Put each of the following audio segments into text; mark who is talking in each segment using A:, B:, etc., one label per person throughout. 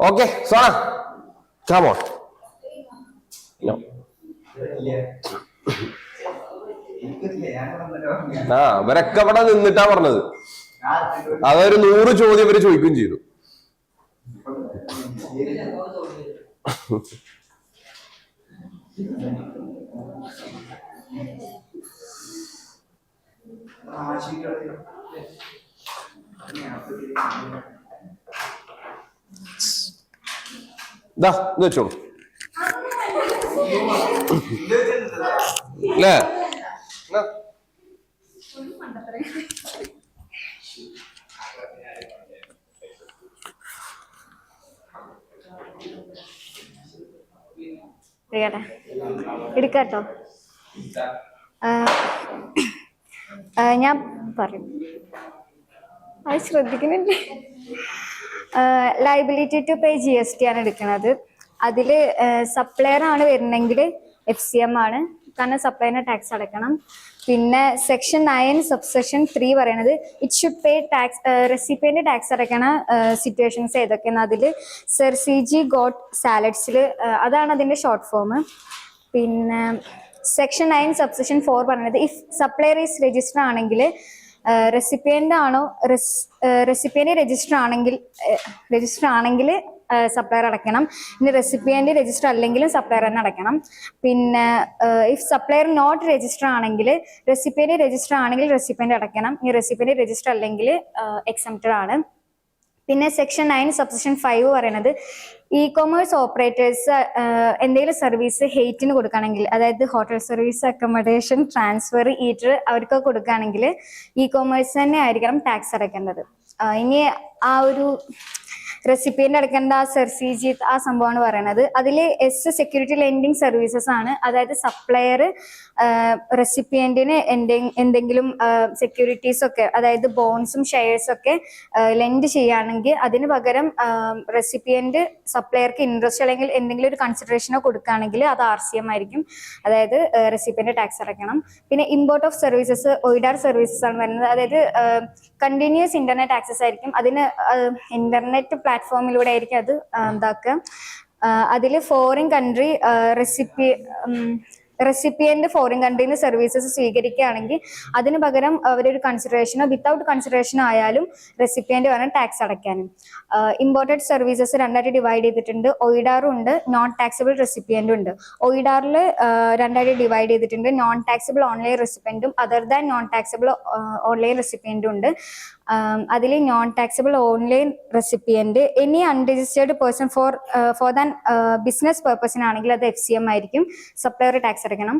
A: Okay, Sona, come on. No. ഇവരൊക്കെ അവിടെ നിന്നിട്ടാ പറഞ്ഞത്. അതൊരു 100 ചോദ്യം ഇവര് ചോദിക്കുകയും ചെയ്തു. ഇത് വെച്ചോളൂ അല്ലേ?
B: എടുക്കാട്ടോ. ഞാൻ പറയും, അത് ശ്രദ്ധിക്കുന്നുണ്ട്. ലയബിലിറ്റി ടു പേ GST ആണ് എടുക്കുന്നത്. അതിൽ സപ്ലയർ ആണ് വരുന്നെങ്കിൽ FCM ആണ്, കാരണം സപ്ലയറിന് ടാക്സ് അടക്കണം. പിന്നെ സെക്ഷൻ 9 സബ്സെക്ഷൻ 3 പറയണത് it should pay tax, recipient tax അടക്കണ സിറ്റുവേഷൻസ് ഏതൊക്കെയാണ്. അതിൽ CG ഗോട്ട് സാലഡ്സിൽ അതാണ് അതിന്റെ ഷോർട്ട് ഫോം. പിന്നെ സെക്ഷൻ 9 സബ്സെക്ഷൻ 4 പറയുന്നത് ഇഫ് സപ്ലയർ ഈസ് രജിസ്റ്റർ ആണെങ്കിൽ റെസിപ്പിയന്റ് ആണോ, റെസിപ്പിയന്റ് രജിസ്റ്റർ ആണെങ്കിൽ സപ്ലയർ അടയ്ക്കണം. ഇനി റെസിപ്പിയന്റ് രജിസ്റ്റർ അല്ലെങ്കിലും സപ്ലയർ തന്നെ അടയ്ക്കണം. പിന്നെ ഇഫ് സപ്ലയർ നോട്ട് രജിസ്റ്റർ ആണെങ്കിൽ റെസിപ്പിയന്റ് രജിസ്റ്റർ ആണെങ്കിൽ റെസിപ്പിയന്റ് അടയ്ക്കണം. ഇനി റെസിപ്പിയന്റ് രജിസ്റ്റർ അല്ലെങ്കിൽ എക്സംപ്റ്റഡ് ആണ്. പിന്നെ സെക്ഷൻ 9 സബ്സെക്ഷൻ 5 പറയുന്നത് ഇ-കൊമേഴ്സ് ഓപ്പറേറ്റേഴ്സ് എന്തെങ്കിലും സർവീസ് ഹെയ്റ്റിന് കൊടുക്കുകയാണെങ്കിൽ, അതായത് hotel service, accommodation, transfer, eater അവർക്കൊക്കെ കൊടുക്കുകയാണെങ്കിൽ ഇ-കൊമേഴ്സ് തന്നെ ആയിരിക്കണം ടാക്സ് അടയ്ക്കേണ്ടത്. ഇനി ആ ഒരു റെസിപ്പിയന്റ് അടക്കേണ്ട CG ആ സംഭവമാണ് പറയണത്. അതിൽ സെക്യൂരിറ്റി ലെൻഡിങ് സർവീസസ് ആണ്. അതായത് സപ്ലയർ റെസിപ്പിയന്റിന് എന്തെങ്കിലും സെക്യൂരിറ്റീസ് ഒക്കെ, അതായത് ബോൺസും ഷെയർസും ഒക്കെ ലെൻഡ് ചെയ്യുകയാണെങ്കിൽ അതിന് പകരം റെസിപ്പിയന്റ് സപ്ലയർക്ക് ഇൻട്രസ്റ്റ് അല്ലെങ്കിൽ എന്തെങ്കിലും ഒരു കൺസിഡറേഷനോ കൊടുക്കുകയാണെങ്കിൽ അത് RCM ആയിരിക്കും, അതായത് റെസിപ്പിയന്റ് ടാക്സ് അടയ്ക്കണം. പിന്നെ import of services OIDAR services ആണ് വരുന്നത്. അതായത് കണ്ടിന്യൂസ് ഇന്റർനെറ്റ് ആക്സസ് ആയിരിക്കും. അതിന് ഇന്റർനെറ്റ് പ്ലാറ്റ്ഫോമിലൂടെ ആയിരിക്കും അത് എന്താക്കുക. അതിൽ ഫോറിൻ കൺട്രി റെസിപ്പിയന്റ് ഫോറിൻ കൺട്രിയിൽ നിന്ന് സർവീസസ് സ്വീകരിക്കുകയാണെങ്കിൽ അതിന് പകരം അവരൊരു കൺസിഡറേഷനോ വിത്തൗട്ട് കൺസിഡറേഷനോ ആയാലും റെസിപ്പിയന്റ് വേണം ടാക്സ് അടയ്ക്കാനും. ഇമ്പോർട്ടഡ് സർവീസസ് 2ആയിട്ട് ഡിവൈഡ് ചെയ്തിട്ടുണ്ട്. OIDAR ഉണ്ട്, നോൺ ടാക്സബിൾ റെസിപ്പിയന്റും ഉണ്ട്. OIDARൽ 2ആയിട്ട് ഡിവൈഡ് ചെയ്തിട്ടുണ്ട്. നോൺ ടാക്സബിൾ ഓൺലൈൻ റെസിപ്പിയന്റും other than non taxable online റെസിപ്പിയന്റും ഉണ്ട്. അതിൽ non taxable online recipient any unregistered person for than business പർപ്പസിനാണെങ്കിൽ അത് FCM ആയിരിക്കും, സപ്ലയർ ടാക്സ് അടയ്ക്കണം.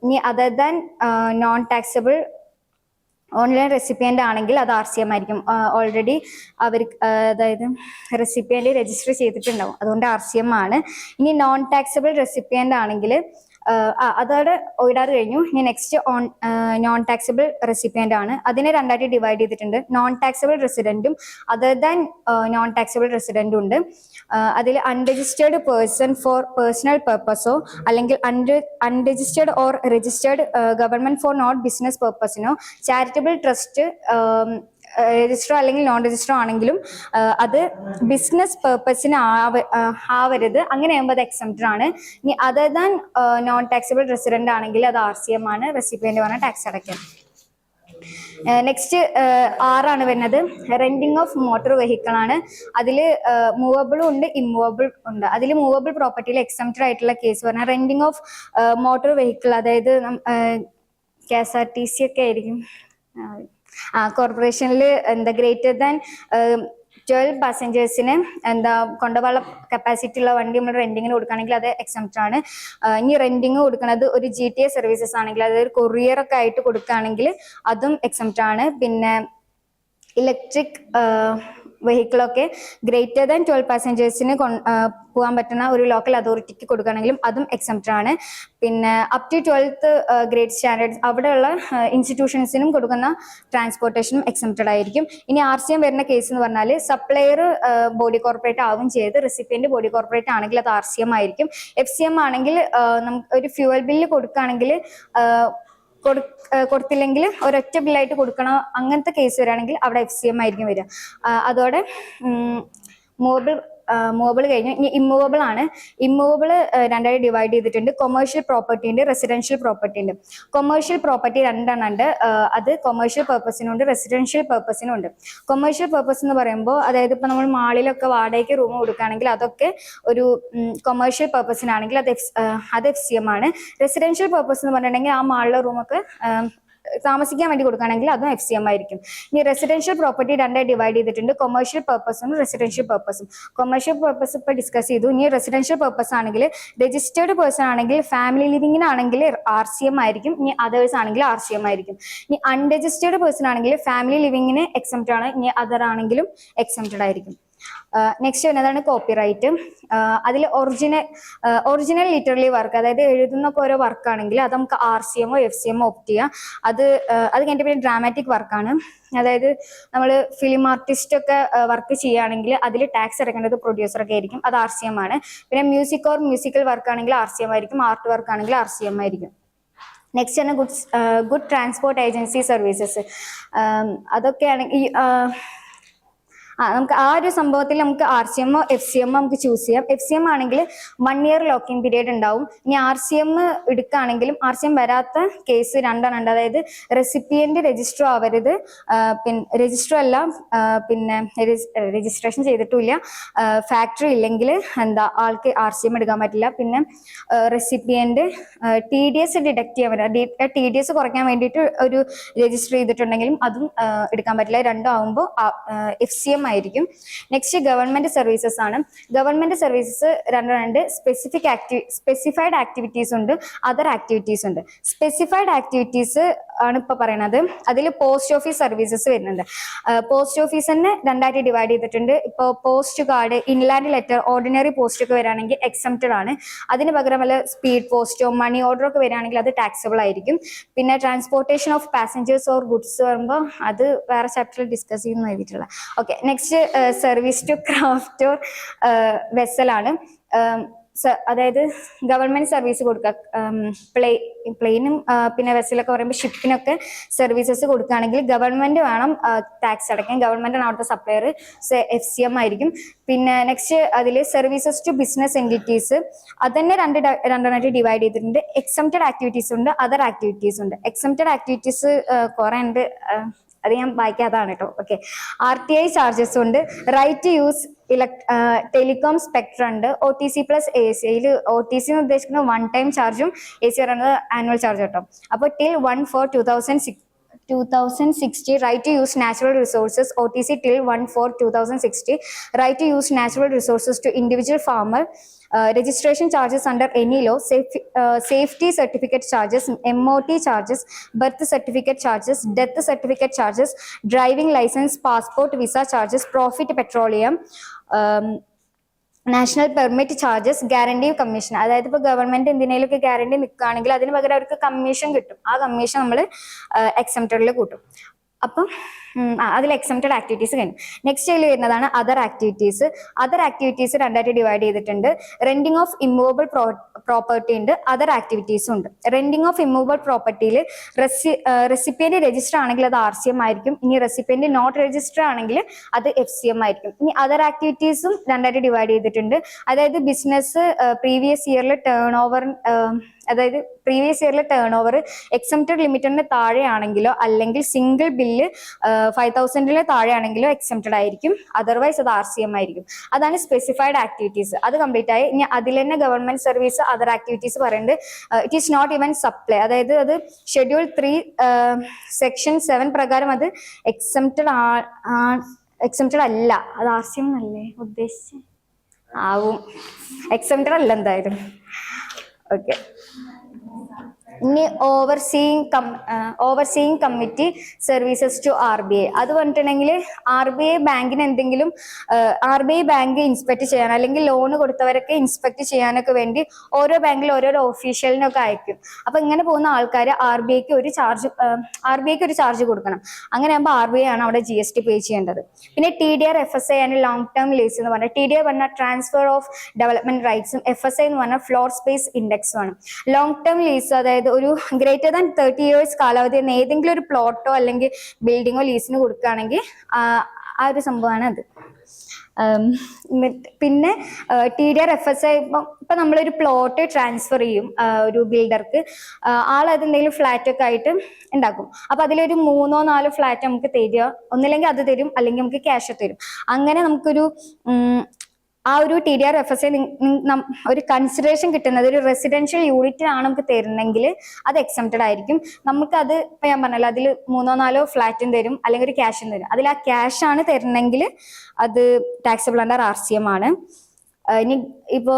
B: ഇനി other than non taxable online recipient ആണെങ്കിൽ അത് RCM ആയിരിക്കും. ഓൾറെഡി അവർ അതായത് റെസിപ്പിയന്റ് രജിസ്റ്റർ ചെയ്തിട്ടുണ്ടാവും, അതുകൊണ്ട് RCM ആണ്. ഇനി നോൺ ടാക്സബിൾ റെസിപ്പിയന്റ് ആണെങ്കിൽ അതോടെ OIDAR കഴിഞ്ഞു. ഇനി നെക്സ്റ്റ് നോൺ ടാക്സബിൾ റെസിപ്പിയന്റ് ആണ്. അതിനെ 2ആയിട്ട് ഡിവൈഡ് ചെയ്തിട്ടുണ്ട്. നോൺ ടാക്സബിൾ റെസിഡന്റും അതർ ദാൻ നോൺ ടാക്സബിൾ റെസിഡന്റും ഉണ്ട്. അതിൽ അൺരജിസ്റ്റേർഡ് പേഴ്സൺ ഫോർ പേഴ്സണൽ പർപ്പസോ അല്ലെങ്കിൽ unregistered or registered government for not business പർപ്പസിനോ ചാരിറ്റബിൾ ട്രസ്റ്റ് രജിസ്റ്ററോ അല്ലെങ്കിൽ നോൺ രജിസ്റ്ററോ ആണെങ്കിലും അത് ബിസിനസ് പർപ്പസിന് ആവരുത്. അങ്ങനെയാകുമ്പോൾ അത് എക്സംപ്റ്റഡ് ആണ്. ഇനി other than non taxable resident ആണെങ്കിൽ അത് RCM ആണ്, റെസിപ്പിയന്റ് പറഞ്ഞാൽ ടാക്സ് അടയ്ക്കാം. നെക്സ്റ്റ് 6 വരുന്നത് റെന്റിങ് ഓഫ് മോട്ടോർ വെഹിക്കിൾ ആണ്. അതിൽ മൂവബിളും ഉണ്ട്, ഇമ്മൂവബിൾ ഉണ്ട്. അതിൽ മൂവബിൾ പ്രോപ്പർട്ടിയിൽ എക്സംപ്റ്റഡ് ആയിട്ടുള്ള കേസ് പറഞ്ഞാൽ റെന്റിങ് ഓഫ് മോട്ടോർ വെഹിക്കിൾ, അതായത് KSRTC ഒക്കെ ആയിരിക്കും. കോർപ്പറേഷനിൽ എന്താ ഗ്രേറ്റർ ദാൻ 12 പാസഞ്ചേഴ്സിന് എന്താ കൊണ്ടുപോകാനുള്ള കപ്പാസിറ്റി ഉള്ള വണ്ടി നമ്മൾ റെന്റിങ്ങിന് കൊടുക്കുകയാണെങ്കിൽ അത് എക്സംപ്റ്റഡ് ആണ്. ഇനി റെന്റിങ് കൊടുക്കുന്നത് ഒരു GTA സർവീസസ് ആണെങ്കിൽ, അതായത് കൊറിയർ ഒക്കെ ആയിട്ട് കൊടുക്കുകയാണെങ്കിൽ അതും എക്സംപ്റ്റഡ് ആണ്. പിന്നെ ഇലക്ട്രിക് വെഹിക്കിളൊക്കെ ഗ്രേറ്റർ ദാൻ 12 പാസഞ്ചേഴ്സിന് പോകാൻ പറ്റുന്ന ഒരു ലോക്കൽ അതോറിറ്റിക്ക് കൊടുക്കുകയാണെങ്കിലും അതും എക്സംപ്റ്റഡ് ആണ്. പിന്നെ up to 12th grade standards അവിടെയുള്ള ഇൻസ്റ്റിറ്റ്യൂഷൻസിനും കൊടുക്കുന്ന ട്രാൻസ്പോർട്ടേഷനും എക്സംപ്റ്റഡ് ആയിരിക്കും. ഇനി RCM വരുന്ന കേസ് എന്ന് പറഞ്ഞാൽ സപ്ലയർ ബോഡി കോർപ്പറേറ്റ് ആവും ചെയ്ത് റെസിപ്പിയന്റ് ബോഡി കോർപ്പറേറ്റ് ആണെങ്കിൽ അത് RCM ആയിരിക്കും. FCM ആണെങ്കിൽ നമുക്ക് ഒരു ഫ്യൂവൽ ബില്ല് കൊടുക്കുകയാണെങ്കിൽ കൊടുത്തില്ലെങ്കിൽ ഒരൊറ്റ ബില്ലായിട്ട് കൊടുക്കണം, അങ്ങനത്തെ കേസ് വരികയാണെങ്കിൽ അവിടെ FCM ആയിരിക്കും വരിക. അതോടെ മൂവബിൾ മൂവബിൾ കഴിഞ്ഞു. ഇനി ഇമ്മൂവബിൾ ആണ്. ഇമ്മൂവബിൾ രണ്ടായി ഡിവൈഡ് ചെയ്തിട്ടുണ്ട്. കൊമേഴ്ഷ്യൽ പ്രോപ്പർട്ടി ഉണ്ട്, റെസിഡൻഷ്യൽ പ്രോപ്പർട്ടി ഉണ്ട്. കൊമേഴ്ഷ്യൽ പ്രോപ്പർട്ടി രണ്ടെണ്ണം ഉണ്ട്. അത് കൊമേഴ്ഷ്യൽ പേർപ്പസിനുണ്ട്, റെസിഡൻഷ്യൽ പേർപ്പസിനും ഉണ്ട്. കൊമേഴ്ഷ്യൽ പേർപ്പസ് എന്ന് പറയുമ്പോൾ അതായത് ഇപ്പൊ നമ്മൾ മാളിലൊക്കെ വാടകയ്ക്ക് റൂം കൊടുക്കുകയാണെങ്കിൽ അതൊക്കെ ഒരു കൊമേഴ്ഷ്യൽ പേർപ്പസിനാണെങ്കിൽ അത് FCM ആണ്. റെസിഡൻഷ്യൽ പേർപ്പസ് എന്ന് പറഞ്ഞിട്ടുണ്ടെങ്കിൽ ആ മാളിലെ റൂമൊക്കെ താമസിക്കാൻ വേണ്ടി കൊടുക്കുകയാണെങ്കിൽ അതും FCM ആയിരിക്കും. ഇനി റെസിഡൻഷ്യൽ പ്രോപ്പർട്ടി രണ്ടായി ഡിവൈഡ് ചെയ്തിട്ടുണ്ട്. കൊമേഴ്ഷ്യൽ പേർപ്പസും റെസിഡൻഷ്യൽ പേർപ്പസും. കൊമേഴ്ഷ്യൽ പേർപ്പസ് ഇപ്പൊ ഡിസ്കസ് ചെയ്തു. ഇനി റെസിഡൻഷ്യൽ പേർപ്പസ് ആണെങ്കിൽ രജിസ്റ്റേർഡ് പേഴ്സൺ ആണെങ്കിൽ ഫാമിലി ലിവിങ്ങിനാണെങ്കിൽ RCM ആയിരിക്കും. ഇനി അതേഴ്സ് ആണെങ്കിൽ RCM ആയിരിക്കും. ഇനി അൺരജിസ്റ്റേർഡ് പേഴ്സൺ ആണെങ്കിൽ ഫാമിലി ലിവിങ്ങിന് എക്സംപ്റ്റഡ് ആണ്. ഇനി അതർ ആണെങ്കിലും എക്സംപ്റ്റഡ് ആയിരിക്കും. നെക്സ്റ്റ് വരുന്നതാണ് കോപ്പിറൈറ്റ്. അതിൽ ഒറിജിനൽ ലിറ്ററലി വർക്ക്, അതായത് എഴുതുന്നൊക്കെ ഓരോ വർക്കാണെങ്കിൽ അത് നമുക്ക് RCM FCM ഓപ്റ്റ് ചെയ്യാം. അത് കഴിഞ്ഞിട്ട് പിന്നെ ഡ്രാമാറ്റിക് വർക്കാണ്. അതായത് നമ്മൾ ഫിലിം ആർട്ടിസ്റ്റ് ഒക്കെ വർക്ക് ചെയ്യുകയാണെങ്കിൽ അതിൽ ടാക്സ് അടക്കേണ്ടത് പ്രൊഡ്യൂസറൊക്കെ ആയിരിക്കും. അത് RCM ആണ്. പിന്നെ മ്യൂസിക് ഓർ മ്യൂസിക്കൽ വർക്ക് ആണെങ്കിൽ RCM ആയിരിക്കും. ആർട്ട് വർക്ക് ആണെങ്കിൽ RCM ആയിരിക്കും. നെക്സ്റ്റ് ആണ് ഗുഡ് ട്രാൻസ്പോർട്ട് ഏജൻസി സർവീസസ്. അതൊക്കെയാണെങ്കിൽ നമുക്ക് ആ ഒരു സംഭവത്തിൽ നമുക്ക് RCM FCM നമുക്ക് ചൂസ് ചെയ്യാം. FCM ആണെങ്കിൽ 1 year ലോക്കിംഗ് പീരീഡ് ഉണ്ടാവും. ഇനി RCM എടുക്കുകയാണെങ്കിലും RCM വരാത്ത കേസ് രണ്ടെണ്ണം ഉണ്ട്. അതായത് റെസിപ്പിയന്റ് രജിസ്റ്റർ ആവരുത്, പിന്നെ രജിസ്റ്റർ അല്ല, പിന്നെ രജിസ്ട്രേഷൻ ചെയ്തിട്ടില്ല, ഫാക്ടറി ഇല്ലെങ്കിൽ ആൾക്ക് RCM എടുക്കാൻ പറ്റില്ല. പിന്നെ റെസിപ്പിയന്റ് TDS ഡിഡക്ട് ചെയ്യാൻ പറ്റില്ല. TDS കുറയ്ക്കാൻ വേണ്ടിയിട്ട് ഒരു രജിസ്റ്റർ ചെയ്തിട്ടുണ്ടെങ്കിലും അതും എടുക്കാൻ പറ്റില്ല. രണ്ടും ആവുമ്പോൾ FCM ആയിരിക്കും. നെക്സ്റ്റ് ഗവൺമെന്റ് സർവീസസ് ആണ്. ഗവൺമെന്റ് സർവീസസ് രണ്ട് സ്പെസിഫൈഡ് ആക്ടിവിറ്റീസ് ഉണ്ട്, അതർ ആക്ടിവിറ്റീസ് ഉണ്ട്. സ്പെസിഫൈഡ് ആക്ടിവിറ്റീസ് ആണ് ഇപ്പൊ പറയുന്നത്. അതിൽ പോസ്റ്റ് ഓഫീസ് സർവീസസ് വരുന്നുണ്ട്. പോസ്റ്റ് ഓഫീസ് തന്നെ രണ്ടായിട്ട് ഡിവൈഡ് ചെയ്തിട്ടുണ്ട്. ഇപ്പോൾ post card, inland letter, ordinary post ഒക്കെ വരികയാണെങ്കിൽ എക്സംപ്റ്റഡ് ആണ്. അതിന് പകരം വല്ല സ്പീഡ് പോസ്റ്റോ മണി ഓർഡറോ ഒക്കെ വരികയാണെങ്കിൽ അത് ടാക്സബിൾ ആയിരിക്കും. പിന്നെ transportation of passengers or goods വരുമ്പോൾ അത് വേറെ ചാപ്റ്ററിൽ ഡിസ്കസ് ചെയ്യുന്ന എഴുതിയിട്ടുള്ള. Okay, next service to craft or വെസലാണ്. അതായത് ഗവൺമെന്റ് സർവീസ് കൊടുക്കുക, പ്ലെയിനും പിന്നെ വെസലൊക്കെ പറയുമ്പോൾ ഷിപ്പിനൊക്കെ സർവീസസ് കൊടുക്കുകയാണെങ്കിൽ ഗവൺമെന്റ് വേണം ടാക്സ് അടയ്ക്കാൻ. ഗവൺമെന്റ് ആണ് അവിടുത്തെ സപ്ലയർ, FCM ആയിരിക്കും. പിന്നെ നെക്സ്റ്റ് അതിൽ സർവീസസ് ടു ബിസിനസ് എൻറ്റിറ്റീസ്, അത് തന്നെ രണ്ടെണ്ണമായിട്ട് ഡിവൈഡ് ചെയ്തിട്ടുണ്ട്. എക്സംപ്റ്റഡ് ആക്ടിവിറ്റീസ് ഉണ്ട്, അതർ ആക്ടിവിറ്റീസ് ഉണ്ട്. എക്സംപ്റ്റഡ് ആക്ടിവിറ്റീസ് കുറെ ഉണ്ട്, അത് ഞാൻ വായിക്കാതാണ് കേട്ടോ. ഓക്കെ, RTI ചാർജസ് ഉണ്ട്. Right to use telecom spectrum ഉണ്ട്. OTC plus AC. അതിൽ OTC എന്ന് ഉദ്ദേശിക്കുന്നത് 1 ടൈം ചാർജും AC പറയുന്നത് ആനുവൽ ചാർജ് കേട്ടോ. അപ്പോൾ till 1/4/2060 right to use natural resources. OTC till 1/4/2060 right to use natural resources to individual farmer. Registration charges under any law, safety certificate charges, MOT charges, birth certificate charges, death certificate charges, driving license, passport, visa charges, profit petroleum, national permit charges, guarantee commission. അതായത് ഇപ്പോൾ government എന്തിനേലൊക്കെ guarantee നിൽക്കുകയാണെങ്കിൽ അതിന് പകരം അവർക്ക് commission കിട്ടും. ആ commission നമ്മൾ എക്സംപ്റ്റഡിൽ കൂട്ടും. അപ്പം അതിൽ എക്സംപ്റ്റഡ് ആക്ടിവിറ്റീസ് കഴിഞ്ഞു. നെക്സ്റ്റ് അതിൽ വരുന്നതാണ് അതർ ആക്ടിവിറ്റീസ്. അതർ ആക്ടിവിറ്റീസ് രണ്ടായിട്ട് ഡിവൈഡ് ചെയ്തിട്ടുണ്ട്. റെന്റിങ് ഓഫ് ഇമ്മൂവബിൾ പ്രോപ്പർട്ടി ഉണ്ട്, അതർ ആക്ടിവിറ്റീസും ഉണ്ട്. റെന്റിങ് ഓഫ് ഇമ്മൂവബിൾ പ്രോപ്പർട്ടിയിൽ റെസിപ്പിയന്റ് രജിസ്റ്റർ ആണെങ്കിൽ അത് RCM ആയിരിക്കും. ഇനി റെസിപ്പിയന്റ് നോട്ട് രജിസ്റ്റർ ആണെങ്കിൽ അത് FCM ആയിരിക്കും. ഇനി അതർ ആക്ടിവിറ്റീസും രണ്ടായിട്ട് ഡിവൈഡ് ചെയ്തിട്ടുണ്ട്. അതായത് ബിസിനസ് പ്രീവിയസ് ഇയറിൽ ടേൺ ഓവർ, അതായത് പ്രീവിയസ് ഇയറിലെ ടേൺ ഓവർ എക്സംപ്റ്റഡ് ലിമിറ്റിന് താഴെയാണെങ്കിലോ അല്ലെങ്കിൽ സിംഗിൾ ബില്ല് 5,000 താഴെയാണെങ്കിലോ എക്സംപ്റ്റഡ് ആയിരിക്കും. അതർവൈസ് അത് RCM ആയിരിക്കും. അതാണ് സ്പെസിഫൈഡ് ആക്ടിവിറ്റീസ്. അത് കംപ്ലീറ്റ് ആയി. ഇനി അതിൽ തന്നെ ഗവൺമെന്റ് സർവീസ് അതർ ആക്ടിവിറ്റീസ് പറയുന്നുണ്ട്. It is not even supply, അതായത് അത് ഷെഡ്യൂൾ 3 സെക്ഷൻ 7 പ്രകാരം അത് എക്സംപ്റ്റഡ് അല്ല. അത് RCM അല്ലേ ഉദ്ദേശിച്ച് ആവും, എക്സംപ്റ്റഡ് അല്ല എന്തായാലും. ഓക്കെ, ഇനി overseeing committee services to RBI. അത് പറഞ്ഞിട്ടുണ്ടെങ്കിൽ RBI ബാങ്കിന് എന്തെങ്കിലും RBI ബാങ്ക് ഇൻസ്പെക്ട് ചെയ്യാൻ അല്ലെങ്കിൽ ലോൺ കൊടുത്തവരൊക്കെ ഇൻസ്പെക്ട് ചെയ്യാനൊക്കെ വേണ്ടി ഓരോ ബാങ്കിൽ ഓരോരോ ഒഫീഷ്യലിനൊക്കെ അയക്കും. അപ്പൊ ഇങ്ങനെ പോകുന്ന ആൾക്കാർ RBIക്ക് ഒരു ചാർജ് കൊടുക്കണം. അങ്ങനെ ആകുമ്പോൾ RBI ആണ് അവിടെ GST പേ ചെയ്യേണ്ടത്. പിന്നെ TDR, FSI ആണ് ലോങ് ടേം ലീസ് എന്ന് പറഞ്ഞാൽ. TDR പറഞ്ഞാൽ ട്രാൻസ്ഫർ ഓഫ് ഡെവലപ്മെന്റ് റൈറ്റ്സും, FSI എന്ന് പറഞ്ഞാൽ ഫ്ലോർ സ്പേസ് ഇൻഡെക്സും ആണ്. ലോങ് ടേം ലീസ് അതായത് ഒരു ഗ്രേറ്റർ ദാൻ 30 years കാലാവധി ഏതെങ്കിലും ഒരു പ്ലോട്ടോ അല്ലെങ്കിൽ ബിൽഡിങ്ങോ ലീസിന് കൊടുക്കുകയാണെങ്കിൽ ആ ഒരു സംഭവമാണ് അത്. പിന്നെ TDR-FSI ഇപ്പൊ നമ്മളൊരു പ്ലോട്ട് ട്രാൻസ്ഫർ ചെയ്യും ഒരു ബിൽഡർക്ക്, ആളത് എന്തെങ്കിലും ഫ്ലാറ്റ് ഒക്കെ ആയിട്ട് ഉണ്ടാക്കും. അപ്പൊ അതിലൊരു 3-4 ഫ്ലാറ്റ് നമുക്ക് തരിക, ഒന്നില്ലെങ്കിൽ അത് തരും, അല്ലെങ്കിൽ നമുക്ക് ക്യാഷ് തരും. അങ്ങനെ നമുക്കൊരു ആ ഒരു TDR-FSI ഒരു കൺസിഡറേഷൻ കിട്ടുന്നത് ഒരു റെസിഡൻഷ്യൽ യൂണിറ്റിനാണ് നമുക്ക് തരുന്നെങ്കിൽ അത് എക്സംപ്റ്റഡ് ആയിരിക്കും. നമുക്കത് ഇപ്പൊ ഞാൻ പറഞ്ഞല്ലോ, അതിൽ 3-4 ഫ്ലാറ്റും തരും, അല്ലെങ്കിൽ ഒരു ക്യാഷും തരും. അതിൽ ആ ക്യാഷ് ആണ് തരുന്നെങ്കിൽ അത് ടാക്സബിൾ അണ്ടർ RCM ആണ്. ഇനി ഇപ്പോ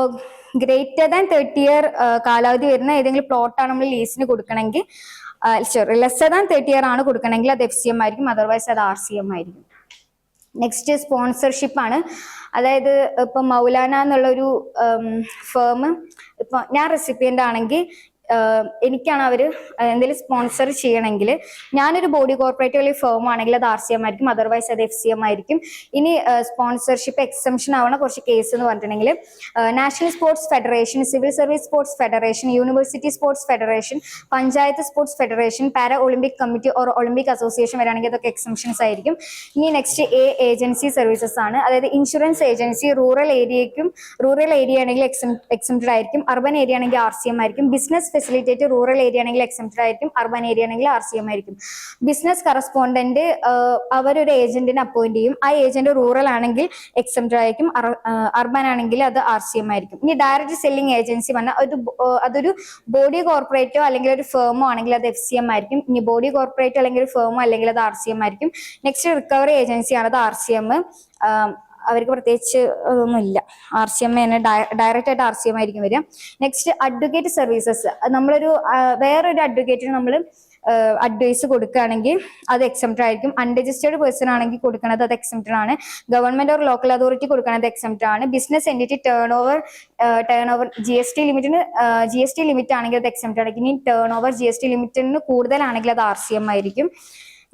B: ഗ്രേറ്റർ ദാൻ 30 ഇയർ കാലാവധി വരുന്ന ഏതെങ്കിലും പ്ലോട്ടാണ് നമ്മൾ ലീസിന് കൊടുക്കണമെങ്കിൽ, ലെസ്സർ ദാൻ 30 ഇയർ ആണ് കൊടുക്കണമെങ്കിൽ അത് FCM ആയിരിക്കും, അതർവൈസ് അത് RCM ആയിരിക്കും. നെക്സ്റ്റ് സ്പോൺസർഷിപ്പ് ആണ്. അതായത് ഇപ്പൊ മൗലാന എന്നുള്ളൊരു ഫേം, ഇപ്പൊ ഞാൻ റെസിപ്പിയന്റ് ആണെങ്കിൽ എനിക്കാണ് അവര് എന്തെങ്കിലും സ്പോൺസർ ചെയ്യണമെങ്കിൽ, ഞാനൊരു ബോഡി കോർപ്പറേറ്റീവ് ഫേം ആണെങ്കിൽ അത് RCM ആയിരിക്കും, അതർവൈസ് അത് FCM ആയിരിക്കും. ഇനി സ്പോൺസർഷിപ്പ് എക്സംഷൻ ആവണ കുറച്ച് കേസ് എന്ന് പറഞ്ഞിട്ടുണ്ടെങ്കിൽ national sports federation, civil service sports federation, university sports federation, panchayat sports federation, para Olympic committee or Olympic association വരാണെങ്കിൽ അതൊക്കെ എക്സംഷൻസ് ആയിരിക്കും. ഇനി നെക്സ്റ്റ് ഏജൻസി സർവീസസ് ആണ്. അതായത് ഇൻഷുറൻസ് ഏജൻസി റൂറൽ ഏരിയ ആണെങ്കിൽ എക്സംപ്റ്റഡ് ആയിരിക്കും, അർബൻ ഏരിയ ആണെങ്കിൽ RCM ആയിരിക്കും. ബിസിനസ് ഫെസിലിറ്റേറ്റ് റൂറൽ ഏരിയ ആണെങ്കിൽ എക്സംപ്റ്റഡ് ആയിരിക്കും, അർബൻ ഏരിയ ആണെങ്കിൽ RCM ആയിരിക്കും. ബിസിനസ് കറസ്പോണ്ടന്റ് അവരൊരു ഏജന്റിനെ അപ്പോയിന്റ് ചെയ്യും, ആ ഏജന്റ് റൂറൽ ആണെങ്കിൽ എക്സംപ്റ്റഡ് ആയിരിക്കും, അർബൻ ആണെങ്കിൽ അത് RCM ആയിരിക്കും. ഇനി ഡയറക്റ്റ് സെല്ലിംഗ് ഏജൻസി പറഞ്ഞാൽ അതൊരു ബോഡി കോർപ്പറേറ്റോ അല്ലെങ്കിൽ ഒരു ഫേമോ ആണെങ്കിൽ അത് FCM ആയിരിക്കും. ഇനി ബോഡി കോർപ്പറേറ്റോ അല്ലെങ്കിൽ ഒരു ഫേമോ അല്ലെങ്കിൽ അത് RCM ആയിരിക്കും. നെക്സ്റ്റ് റിക്കവറി ഏജൻസി ആണ്, അത് RCM. അവർക്ക് പ്രത്യേകിച്ച് ഒന്നുമില്ല, RCM തന്നെ ഡയറക്റ്റ് ആയിട്ട് RCM ആയിരിക്കും വരിക. നെക്സ്റ്റ് അഡ്വക്കേറ്റ് സർവീസസ്, നമ്മളൊരു വേറൊരു അഡ്വക്കേറ്റിന് നമ്മൾ അഡ്വൈസ് കൊടുക്കുകയാണെങ്കിൽ അത് എക്സംപ്റ്റഡ് ആയിരിക്കും. അൺരജിസ്റ്റേർഡ് പേഴ്സൺ ആണെങ്കിൽ കൊടുക്കുന്നത് അത് എക്സംപ്റ്റഡ് ആണ്. ഗവൺമെന്റ് ഓർ ലോക്കൽ അതോറിറ്റി കൊടുക്കുന്നത് എക്സംപ്റ്റഡ് ആണ്. Business entity turn over GST limit ആണെങ്കിൽ അത് എക്സംപ്റ്റഡ് ആയിരിക്കും. ഇനി ടേൺ ഓവർ GST ലിമിറ്റിന് കൂടുതലാണെങ്കിൽ അത് RCM ആയിരിക്കും.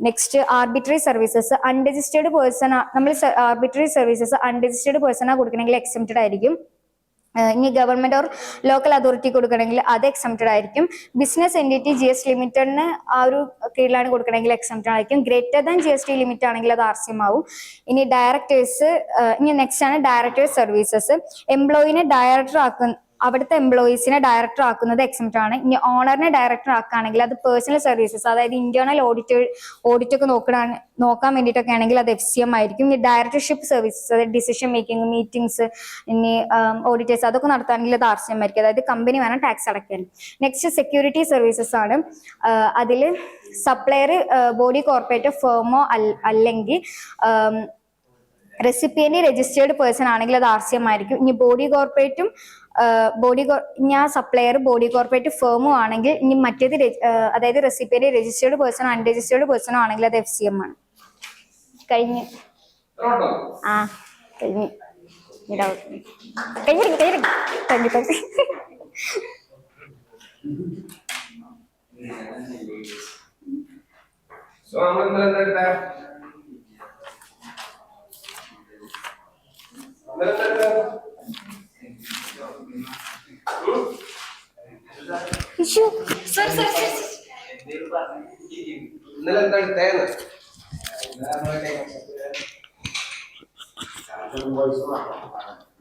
B: Next arbitrary services, unregistered person നമ്മൾ ആർബിട്രറി സർവീസസ് അൺരജിസ്റ്റേർഡ് പേഴ്സണാ കൊടുക്കണമെങ്കിൽ എക്സംപ്റ്റഡ് ആയിരിക്കും. ഇനി ഗവൺമെന്റ് ഓർ ലോക്കൽ അതോറിറ്റി കൊടുക്കണമെങ്കിൽ അത് എക്സംപ്റ്റഡ് ആയിരിക്കും. ബിസിനസ് എൻറ്റിറ്റി GST ലിമിറ്റഡിന് ആ ഒരു കീഴിലാണ് കൊടുക്കണമെങ്കിൽ എക്സംപ്റ്റഡ് ആയിരിക്കും. ഗ്രേറ്റർ ദാൻ GST ലിമിറ്റ് ആണെങ്കിൽ അത് RCM ആവും. ഇനി ഡയറക്ടേഴ്സ്, ഇനി നെക്സ്റ്റ് ആണ് ഡയറക്ടേഴ്സ് സർവീസസ്. എംപ്ലോയിനെ ഡയറക്ടർ അവിടുത്തെ എംപ്ലോയീസിനെ ഡയറക്ടർ ആക്കുന്നത് എക്സംപ്റ്റഡ് ആണ്. ഇനി ഓണറിനെ ഡയറക്ടർ ആക്കുകയാണെങ്കിൽ അത് പേഴ്സണൽ സർവീസസ്, അതായത് ഇന്റേണൽ ഓഡിറ്റ് ഒക്കെ നോക്കാൻ വേണ്ടിയിട്ടൊക്കെ ആണെങ്കിൽ അത് FCM ആയിരിക്കും. ഇനി ഡയറക്ടർഷിപ്പ് സർവീസസ്, അതായത് ഡിസിഷൻ മേക്കിംഗ്, മീറ്റിംഗ്സ്, ഇനി ഓഡിറ്റേഴ്സ് അതൊക്കെ നടത്താണെങ്കിൽ അത് RCM ആയിരിക്കും, അതായത് കമ്പനി വേണം ടാക്സ് അടയ്ക്കാൻ. നെക്സ്റ്റ് സെക്യൂരിറ്റി സർവീസസ് ആണ്. അതിൽ സപ്ലയർ ബോഡി കോർപ്പറേറ്റ് ഫേമോ അല്ലെങ്കിൽ റെസിപ്പിയന്റ് രജിസ്റ്റേർഡ് പേഴ്സൺ ആണെങ്കിൽ അത് RCM ആയിരിക്കും. ഇനി ബോഡി കോർപ്പറേറ്റും ഞാൻ സപ്ലയർ ബോഡി കോർപ്പറേറ്റ് ഫേമും ആണെങ്കിൽ, ഇനി മറ്റേത് അതായത് റെസിപ്പിയന്റ് രജിസ്റ്റേർഡ് പേഴ്സണോ അൺരജിസ്റ്റേർഡ് പേഴ്സണോ ആണെങ്കിൽ അത് FCM ആണ്. കഴിഞ്ഞ്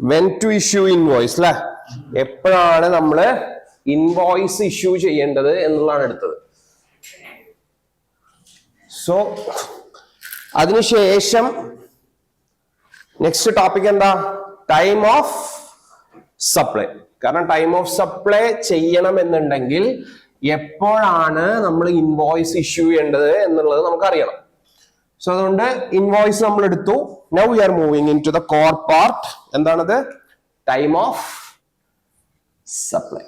A: when to issue invoice അല്ലെ, എപ്പോഴാണ് നമ്മള് ഇൻവോയ്സ് ഇഷ്യൂ ചെയ്യേണ്ടത് എന്നുള്ളതാണ് എടുത്തത്. സോ അതിനുശേഷം നെക്സ്റ്റ് ടോപ്പിക് എന്താ? Time of supply. കാരണം ടൈം ഓഫ് സപ്ലൈ ചെയ്യണം എന്നുണ്ടെങ്കിൽ എപ്പോഴാണ് നമ്മൾ ഇൻവോയ്സ് ഇഷ്യൂ ചെയ്യേണ്ടത് എന്നുള്ളത് നമുക്കറിയണം. സോ അതുകൊണ്ട് ഇൻവോയ്സ് നമ്മൾ എടുത്തു. Now we are moving in to the core part. എന്താണത്? Time of supply.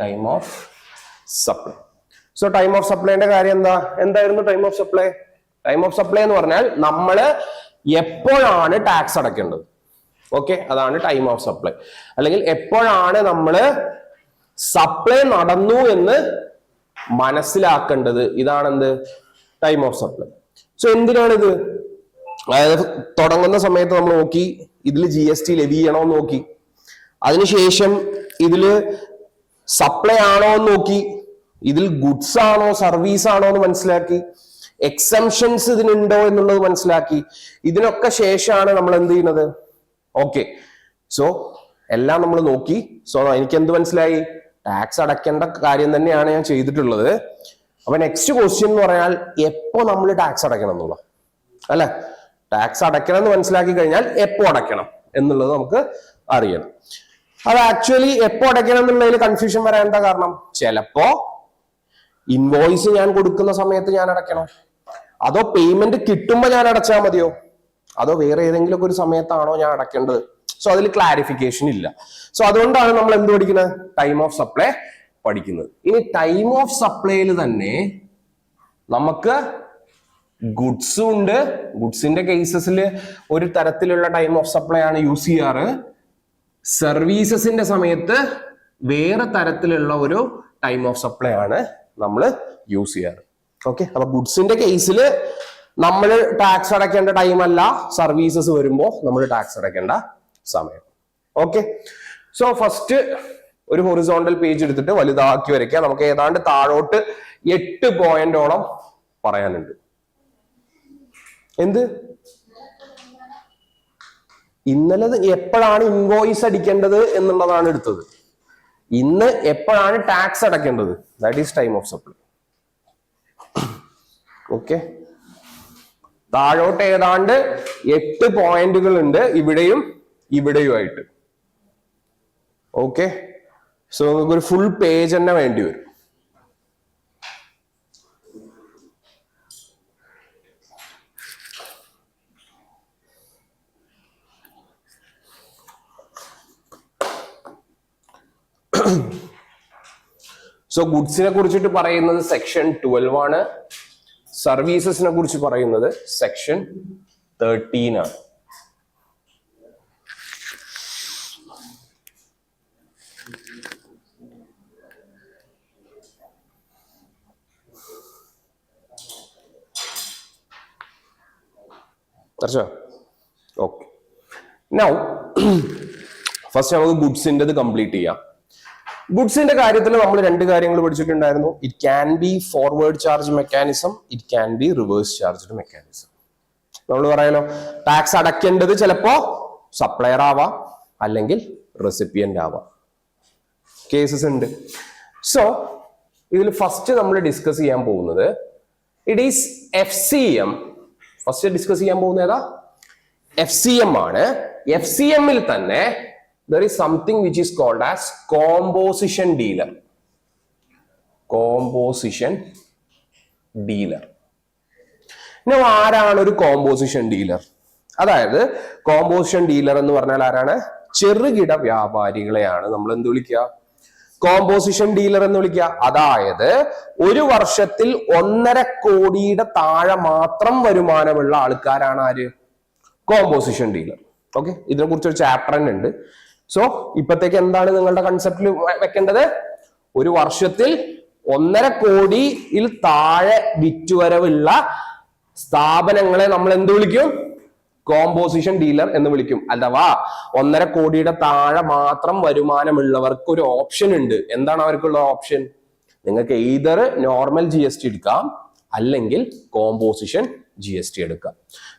A: Time of supply. So time of സപ്ലൈന്റെ കാര്യം എന്തായിരുന്നു time of supply? Time of supply എന്ന് പറഞ്ഞാൽ നമ്മള് എപ്പോഴാണ് ടാക്സ് അടയ്ക്കേണ്ടത്. ഓക്കെ, അതാണ് ടൈം ഓഫ് സപ്ലൈ. അല്ലെങ്കിൽ എപ്പോഴാണ് നമ്മള് സപ്ലൈ നടന്നു എന്ന് മനസ്സിലാക്കേണ്ടത്. ഇതാണെന്ത്? Time of supply. സോ എന്തിനാണിത്? അതായത് തുടങ്ങുന്ന സമയത്ത് നമ്മൾ നോക്കി ഇതിൽ GST ലെവി ചെയ്യണോന്ന് നോക്കി, അതിനുശേഷം ഇതില് സപ്ലൈ ആണോ എന്ന് നോക്കി, ഇതിൽ ഗുഡ്സ് ആണോ സർവീസ് ആണോ എന്ന് മനസ്സിലാക്കി, എക്സംഷൻസ് ഇതിനുണ്ടോ എന്നുള്ളത് മനസ്സിലാക്കി. ഇതിനൊക്കെ ശേഷമാണ് നമ്മൾ എന്ത് ചെയ്യുന്നത്. ഓക്കെ, സോ എല്ലാം നമ്മൾ നോക്കി. സോ എനിക്ക് എന്ത് മനസ്സിലായി, ടാക്സ് അടയ്ക്കേണ്ട കാര്യം തന്നെയാണ് ഞാൻ ചെയ്തിട്ടുള്ളത്. അപ്പൊ നെക്സ്റ്റ് ക്വസ്റ്റ്യൻ എന്ന് പറഞ്ഞാൽ എപ്പോ നമ്മൾ ടാക്സ് അടയ്ക്കണം എന്നുള്ള, അല്ലെ? ടാക്സ് അടയ്ക്കണം എന്ന് മനസ്സിലാക്കി കഴിഞ്ഞാൽ എപ്പോ അടയ്ക്കണം എന്നുള്ളത് നമുക്ക് അറിയണം. അത് ആക്ച്വലി എപ്പോ അടയ്ക്കണം എന്നുള്ളതിൽ കൺഫ്യൂഷൻ വരാൻ എന്താ കാരണം, ചിലപ്പോ ഇൻവോയ്സ് ഞാൻ കൊടുക്കുന്ന സമയത്ത് ഞാൻ അടയ്ക്കണം, അതോ പേയ്മെന്റ് കിട്ടുമ്പോ ഞാൻ അടച്ചാൽ മതിയോ, അതോ വേറെ ഏതെങ്കിലും ഒരു സമയത്താണോ ഞാൻ അടയ്ക്കേണ്ടത്. സോ അതിൽ ക്ലാരിഫിക്കേഷൻ ഇല്ല. സോ അതുകൊണ്ടാണ് നമ്മൾ എന്ത് പഠിക്കുന്നത്, ടൈം ഓഫ് സപ്ലൈ പഠിക്കുന്നത്. ഇനി ടൈം ഓഫ് സപ്ലൈയിൽ തന്നെ നമുക്ക് ഗുഡ്സും ഉണ്ട്. ഗുഡ്സിന്റെ കേസസിൽ ഒരു തരത്തിലുള്ള ടൈം ഓഫ് സപ്ലൈ ആണ് യൂസ് ചെയ്യാറ്. സർവീസസിന്റെ സമയത്ത് വേറെ തരത്തിലുള്ള ഒരു ടൈം ഓഫ് സപ്ലൈ ആണ് നമ്മൾ യൂസ് ചെയ്യാറ്. ഓക്കെ, അപ്പൊ ഗുഡ്സിന്റെ കേസിൽ നമ്മൾ ടാക്സ് അടയ്ക്കേണ്ട ടൈം അല്ല, സർവീസസ് വരുമ്പോൾ നമ്മൾ ടാക്സ് അടയ്ക്കേണ്ട സമയം. ഓക്കെ, സോ ഫസ്റ്റ് ഒരു ഹൊറിസോണ്ടൽ പേജ് എടുത്തിട്ട് വലുതാക്കി വരയ്ക്കുക. നമുക്ക് ഏതാണ്ട് താഴോട്ട് 8 പോയിന്റോളം പറയാനുണ്ട്. എന്ത് ഇന്നലെ എപ്പോഴാണ് ഇൻവോയ്സ് അടിക്കേണ്ടത് എന്നുള്ളതാണ് എടുത്തത്. ഇന്ന് എപ്പോഴാണ് ടാക്സ് അടയ്ക്കേണ്ടത്, that is time of supply. Okay, താഴോട്ട് ഏതാണ്ട് 8 പോയിന്റുകൾ ഉണ്ട്, ഇവിടെയും ഇവിടെയുമായിട്ട്. ഓക്കെ, സോ നമുക്ക് ഒരു ഫുൾ പേജ് തന്നെ വേണ്ടി വരും. സോ ഗുഡ്സിനെ കുറിച്ചിട്ട് പറയുന്നത് സെക്ഷൻ 12 ആണ്. സർവീസസിനെ കുറിച്ച് പറയുന്നത് സെക്ഷൻ 13 ആണ്. ഓക്കെ, നൗ ഫസ്റ്റ് നമുക്ക് ഗുഡ്സിന്റെ കംപ്ലീറ്റ് ചെയ്യാം. ഗുഡ്സിന്റെ കാര്യത്തിൽ നമ്മൾ 2 കാര്യങ്ങൾ പഠിച്ചിട്ടുണ്ടായിരുന്നു. It can be forward charge mechanism, it can be reverse charged mechanism. നമ്മൾ പറയാലോ, ടാക്സ് അടയ്ക്കേണ്ടത് ചിലപ്പോ സപ്ലയർ ആവാം, അല്ലെങ്കിൽ റെസിപ്പിയന്റ് ആവാം. കേസസ് ഉണ്ട്. സോ ഇതിൽ ഫസ്റ്റ് നമ്മൾ ഡിസ്കസ് ചെയ്യാൻ പോകുന്നത് it is FCM. First discuss ചെയ്യാൻ പോകുന്നത് ഏതാ, FCM ആണ്. FCM-ൽ തന്നെ there is something which is called as composition dealer. Composition dealer. Now ആരാണ് ഒരു കോമ്പോസിഷൻ ഡീലർ? അതായത് കോമ്പോസിഷൻ ഡീലർ എന്ന് പറഞ്ഞാൽ ആരാണ്? ചെറുകിട വ്യാപാരികളെയാണ് നമ്മൾ എന്ത് വിളിക്കുക, കോമ്പോസിഷൻ ഡീലർ എന്ന് വിളിക്കുക. അതായത് ഒരു വർഷത്തിൽ 1.5 കോടിയുടെ താഴെ മാത്രം വരുമാനമുള്ള ആൾക്കാരാണ് ആര്? Composition dealer. ഓക്കെ, ഇതിനെ കുറിച്ച് ഒരു ചാപ്റ്റർ തന്നെ ഉണ്ട്. സോ ഇപ്പത്തേക്ക് എന്താണ് നിങ്ങളുടെ കൺസെപ്റ്റിൽ വെക്കേണ്ടത്? ഒരു വർഷത്തിൽ 1.5 കോടിയിൽ താഴെ വിറ്റുവരവുള്ള സ്ഥാപനങ്ങളെ നമ്മൾ എന്ത് വിളിക്കും? കോമ്പോസിഷൻ ഡീലർ എന്ന് വിളിക്കും. അഥവാ 1.5 കോടിയുടെ താഴെ മാത്രം വരുമാനമുള്ളവർക്ക് ഒരു ഓപ്ഷൻ ഉണ്ട്. എന്താണ് അവർക്കുള്ള ഓപ്ഷൻ? നിങ്ങൾക്ക് എയ്തർ നോർമൽ GST എടുക്കാം, അല്ലെങ്കിൽ കോമ്പോസിഷൻ GST എടുക്കാം.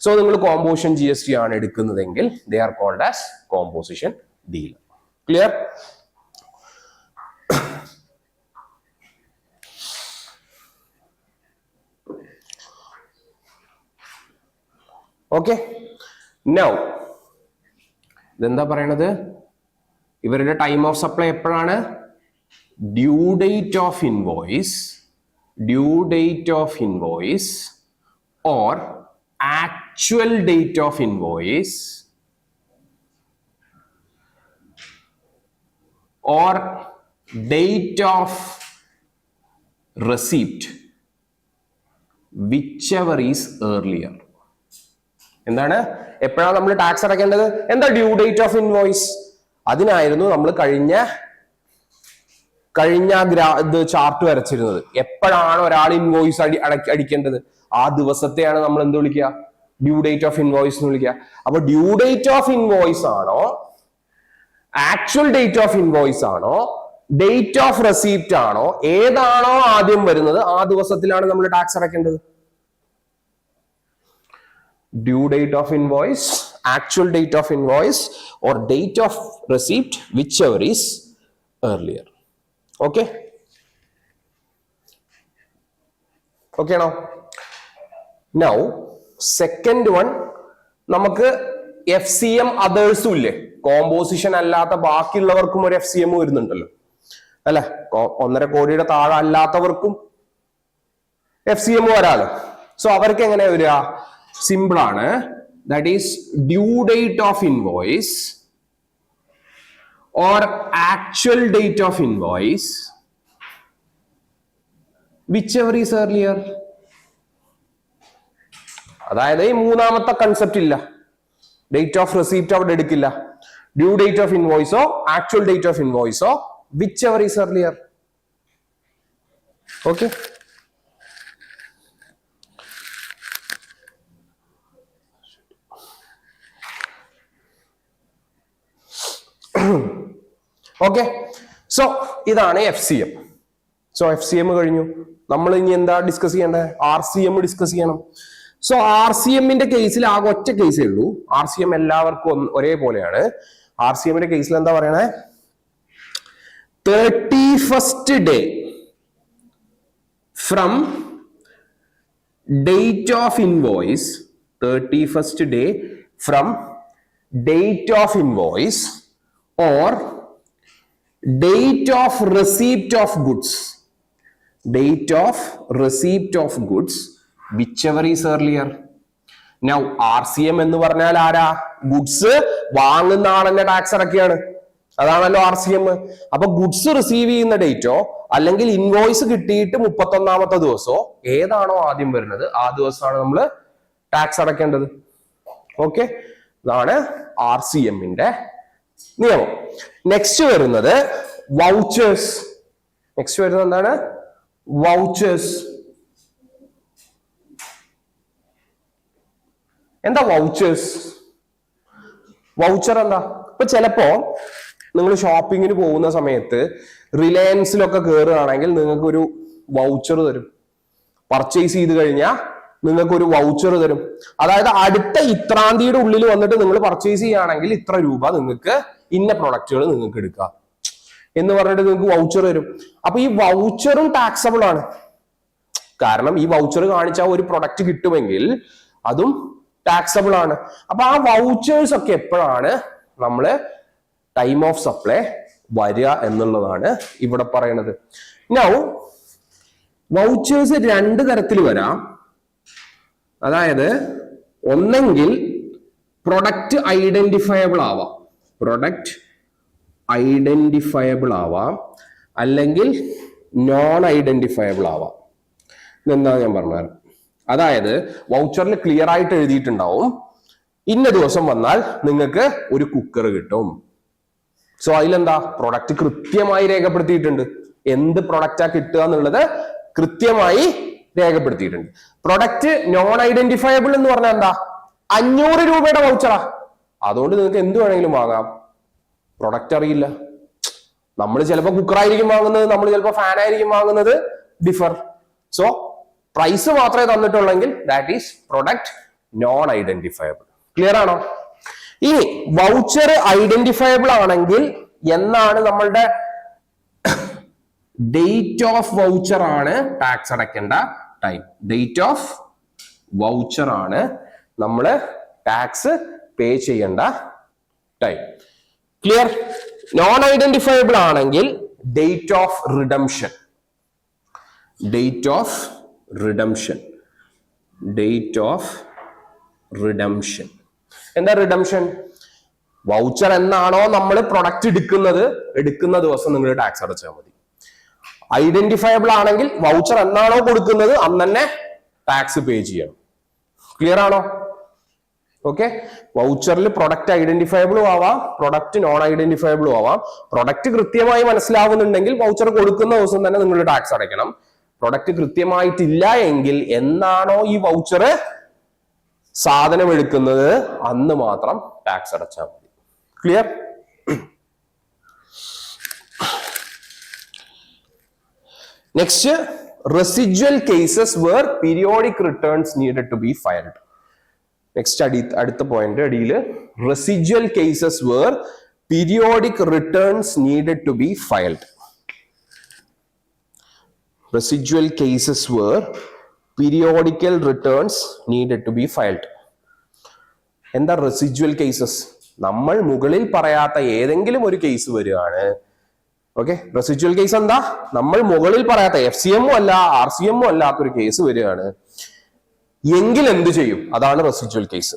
A: സോ നിങ്ങൾ കോമ്പോസിഷൻ GST ആണ് എടുക്കുന്നതെങ്കിൽ they are called as composition dealer. Clear? Okay, now ഇതെന്താ പറയണത്? ഇവരുടെ ടൈം ഓഫ് സപ്ലൈ എപ്പോഴാണ്? Due date of invoice, due date of invoice or actual date of invoice or date of receipt, whichever is earlier. എന്താണ് എപ്പോഴാണ് നമ്മൾ tax അടയ്ക്കേണ്ടത്? എന്താ due date of invoice? അതിനായിരുന്നു നമ്മൾ കഴിഞ്ഞ ചാർട്ട് വരച്ചിരുന്നത്. എപ്പോഴാണ് ഒരാൾ ഇൻവോയ്സ് അടിക്കേണ്ടത്? ആ ദിവസത്തെയാണ് നമ്മൾ എന്ത് വിളിക്കുക? ഡ്യൂ ഡേറ്റ് ഓഫ് ഇൻവോയ്സ് എന്ന് വിളിക്കുക. അപ്പൊ ഡ്യൂ ഡേറ്റ് ഓഫ് ഇൻവോയ്സ് ആണോ, ആക്ച്വൽ ഡേറ്റ് ഓഫ് ഇൻവോയ്സ് ആണോ, ഡേറ്റ് ഓഫ് റെസീപ്റ്റ് ആണോ, ഏതാണോ ആദ്യം വരുന്നത് ആ ദിവസത്തിലാണ് നമ്മൾ ടാക്സ് അടയ്ക്കേണ്ടത്. Due date of invoice, actual date of invoice or date of receipt, whichever is earlier. Okay? Okay now? Now, second one, നമുക്ക് FCM othersഉം ഇല്ലേ, കോമ്പോസിഷൻ അല്ലാത്ത ബാക്കിയുള്ളവർക്കും ഒരു FCM വരുന്നുണ്ടല്ലോ അല്ലെ, 1.5 കോടിയുടെ താഴെ അല്ലാത്തവർക്കും FCM വരാലോ. സോ അവർക്ക് എങ്ങനെ വരിക? സിമ്പിൾ ആണ്. That is due date of invoice or actual date of invoice, whichever is earlier. അതായത് ഈ മൂന്നാമത്തെ കൺസെപ്റ്റ് ഇല്ല, ഡേറ്റ് ഓഫ് റെസീപ്റ്റ് അവിടെ എടുക്കില്ല. ഡ്യൂ ഡേറ്റ് ഓഫ് ഇൻവോയ്സോ ആക്ച്വൽ ഡേറ്റ് ഓഫ് ഇൻവോയ്സോ whichever is earlier. Okay, okay. So ഇതാണ് FCM. സോ FCM കഴിഞ്ഞു. നമ്മൾ ഇനി എന്താ ഡിസ്കസ് ചെയ്യേണ്ടത്? RCM ഡിസ്കസ് ചെയ്യണം. സോ RCMന്റെ കേസിൽ ആകെ ഒറ്റ കേസേ ഉള്ളൂ. RCM എല്ലാവർക്കും ഒരേപോലെയാണ്. RCMന്റെ കേസിൽ എന്താ പറയണേ? 31st day from date of invoice, 31st day from date of invoice or date of receipt of goods, date of receipt of goods, whichever is earlier. Now RCM എന്ന് പറഞ്ഞാൽ ആരാ? ഗുഡ്സ് വാങ്ങുന്ന ആളെന്നെ ടാക്സ് അടക്കുകയാണ്, അതാണല്ലോ RCM. അപ്പൊ goods receive ചെയ്യുന്ന ഡേറ്റോ അല്ലെങ്കിൽ invoice കിട്ടിയിട്ട് 31ാമത്തെ ദിവസമോ ഏതാണോ ആദ്യം വരുന്നത് ആ ദിവസമാണ് നമ്മൾ ടാക്സ് അടക്കേണ്ടത്. ഓക്കെ, ഇതാണ് RCMന്റെ നിയമം. നെക്സ്റ്റ് വരുന്നത് വൗച്ചേഴ്സ്. നെക്സ്റ്റ് വരുന്നത് എന്താണ്? വൗച്ചേഴ്സ്. എന്താ വൗച്ചേഴ്സ്? വൗച്ചർ എന്താ? ഇപ്പൊ ചിലപ്പോ നിങ്ങൾ ഷോപ്പിങ്ങിന് പോകുന്ന സമയത്ത് റിലയൻസിലൊക്കെ കയറുകയാണെങ്കിൽ നിങ്ങൾക്ക് ഒരു വൗച്ചർ തരും. പർച്ചേസ് ചെയ്ത് കഴിഞ്ഞാൽ നിങ്ങൾക്ക് ഒരു വൗച്ചർ തരും. അതായത് അടുത്ത ഇത്രാം തീയതിയുടെ ഉള്ളിൽ വന്നിട്ട് നിങ്ങൾ പർച്ചേസ് ചെയ്യുകയാണെങ്കിൽ ഇത്ര രൂപ നിങ്ങൾക്ക് ഇന്ന പ്രൊഡക്റ്റുകൾ നിങ്ങൾക്ക് എടുക്കാം എന്ന് പറഞ്ഞിട്ട് നിങ്ങൾക്ക് വൗച്ചർ തരും. അപ്പൊ ഈ വൗച്ചറും ടാക്സബിൾ ആണ്. കാരണം ഈ വൗച്ചർ കാണിച്ചാൽ ഒരു പ്രൊഡക്റ്റ് കിട്ടുമെങ്കിൽ അതും ടാക്സബിൾ ആണ്. അപ്പൊ ആ വൗച്ചേഴ്സ് ഒക്കെ എപ്പോഴാണ് നമ്മള് ടൈം ഓഫ് സപ്ലൈ വരിക എന്നുള്ളതാണ് ഇവിടെ പറയുന്നത്. നൗ വൗച്ചേഴ്സ് രണ്ട് തരത്തിൽ വരാം. അതായത് ഒന്നെങ്കിൽ പ്രൊഡക്റ്റ് ഐഡന്റിഫയബിൾ ആവാം, പ്രൊഡക്റ്റ് ഐഡന്റിഫയബിൾ ആവാം, അല്ലെങ്കിൽ നോൺ ഐഡന്റിഫയബിൾ ആവാം. ഇതെന്താ ഞാൻ പറഞ്ഞുതരാം. അതായത് വൗച്ചറിൽ ക്ലിയർ ആയിട്ട് എഴുതിയിട്ടുണ്ടാവും ഇന്ന ദിവസം വന്നാൽ നിങ്ങൾക്ക് ഒരു കുക്കർ കിട്ടും. സോ അതിലെന്താ പ്രൊഡക്റ്റ് കൃത്യമായി രേഖപ്പെടുത്തിയിട്ടുണ്ട്, എന്ത് പ്രൊഡക്റ്റാ കിട്ടുക എന്നുള്ളത് കൃത്യമായി രേഖപ്പെടുത്തിയിട്ടുണ്ട്. പ്രൊഡക്റ്റ് നോൺ ഐഡന്റിഫയബിൾ എന്ന് പറഞ്ഞാൽ എന്താ? 500 രൂപയുടെ വൗച്ചറാ, അതുകൊണ്ട് നിങ്ങൾക്ക് എന്ത് വേണമെങ്കിലും വാങ്ങാം, പ്രൊഡക്റ്റ് അറിയില്ല. നമ്മൾ ചിലപ്പോൾ കുക്കറായിരിക്കും വാങ്ങുന്നത്, നമ്മൾ ചിലപ്പോൾ ഫാൻ ആയിരിക്കും വാങ്ങുന്നത്, ഡിഫർ. സോ പ്രൈസ് മാത്രമേ തന്നിട്ടുള്ളെങ്കിൽ that is product non identifiable. Clear ആണോ? ഇനി വൗച്ചർ ഐഡന്റിഫയബിൾ ആണെങ്കിൽ എന്നാണ് നമ്മളുടെ ഡേറ്റ് ഓഫ് വൗച്ചർ ആണ് ടാക്സ് അടയ്ക്കേണ്ട ടൈം. ഡേറ്റ് ഓഫ് വൗച്ചർ ആണ് നമ്മൾ ടാക്സ് പേ ചെയ്യേണ്ട ടൈം. ക്ലിയർ? നോൺ ഐഡന്റിഫയബിൾ ആണെങ്കിൽ date of redemption, date of redemption, date of redemption. എന്താ റിഡംഷൻ? വൗച്ചർ എന്നാണോ നമ്മൾ പ്രൊഡക്റ്റ് എടുക്കുന്ന ദിവസം നിങ്ങൾ ടാക്സ് അടച്ചാൽ മതി. ഐഡന്റിഫയബിൾ ആണെങ്കിൽ വൗച്ചർ എന്നാണോ കൊടുക്കുന്നത് അന്ന് തന്നെ ടാക്സ് പേ ചെയ്യണം. ക്ലിയർ ആണോ? ഓക്കെ. വൗച്ചറിൽ പ്രൊഡക്റ്റ് ഐഡന്റിഫയബിളും ആവാം, പ്രൊഡക്റ്റ് നോൺ ഐഡന്റിഫയബിളും ആവാം. പ്രൊഡക്റ്റ് കൃത്യമായി മനസ്സിലാവുന്നുണ്ടെങ്കിൽ വൗച്ചർ കൊടുക്കുന്ന ദിവസം തന്നെ നിങ്ങൾ ടാക്സ് അടയ്ക്കണം. പ്രൊഡക്റ്റ് കൃത്യമായിട്ടില്ല എങ്കിൽ എന്നാണോ ഈ വൗച്ചർ സാധനം എടുക്കുന്നത് അന്ന് മാത്രം ടാക്സ് അടച്ചാൽ മതി. Clear? Next residual cases where periodic returns needed to be filed. Next അടുത്ത പോയിന്റ് അടിയിൽ residual cases where periodic returns needed to be filed. Residual cases were periodical returns needed to be filed. എന്താ residual cases? നമ്മൾ മുകളിൽ പറയാത്ത ഏതെങ്കിലും ഒരു case വരികയാണ്. Okay, residual case എന്താ? നമ്മൾ മുകളിൽ പറയാത്ത FCM അല്ല RCM അല്ലാത്തൊരു കേസ് വരികയാണ് എങ്കിൽ എന്ത് ചെയ്യും? അതാണ് റെസിജ്വൽ കേസ്.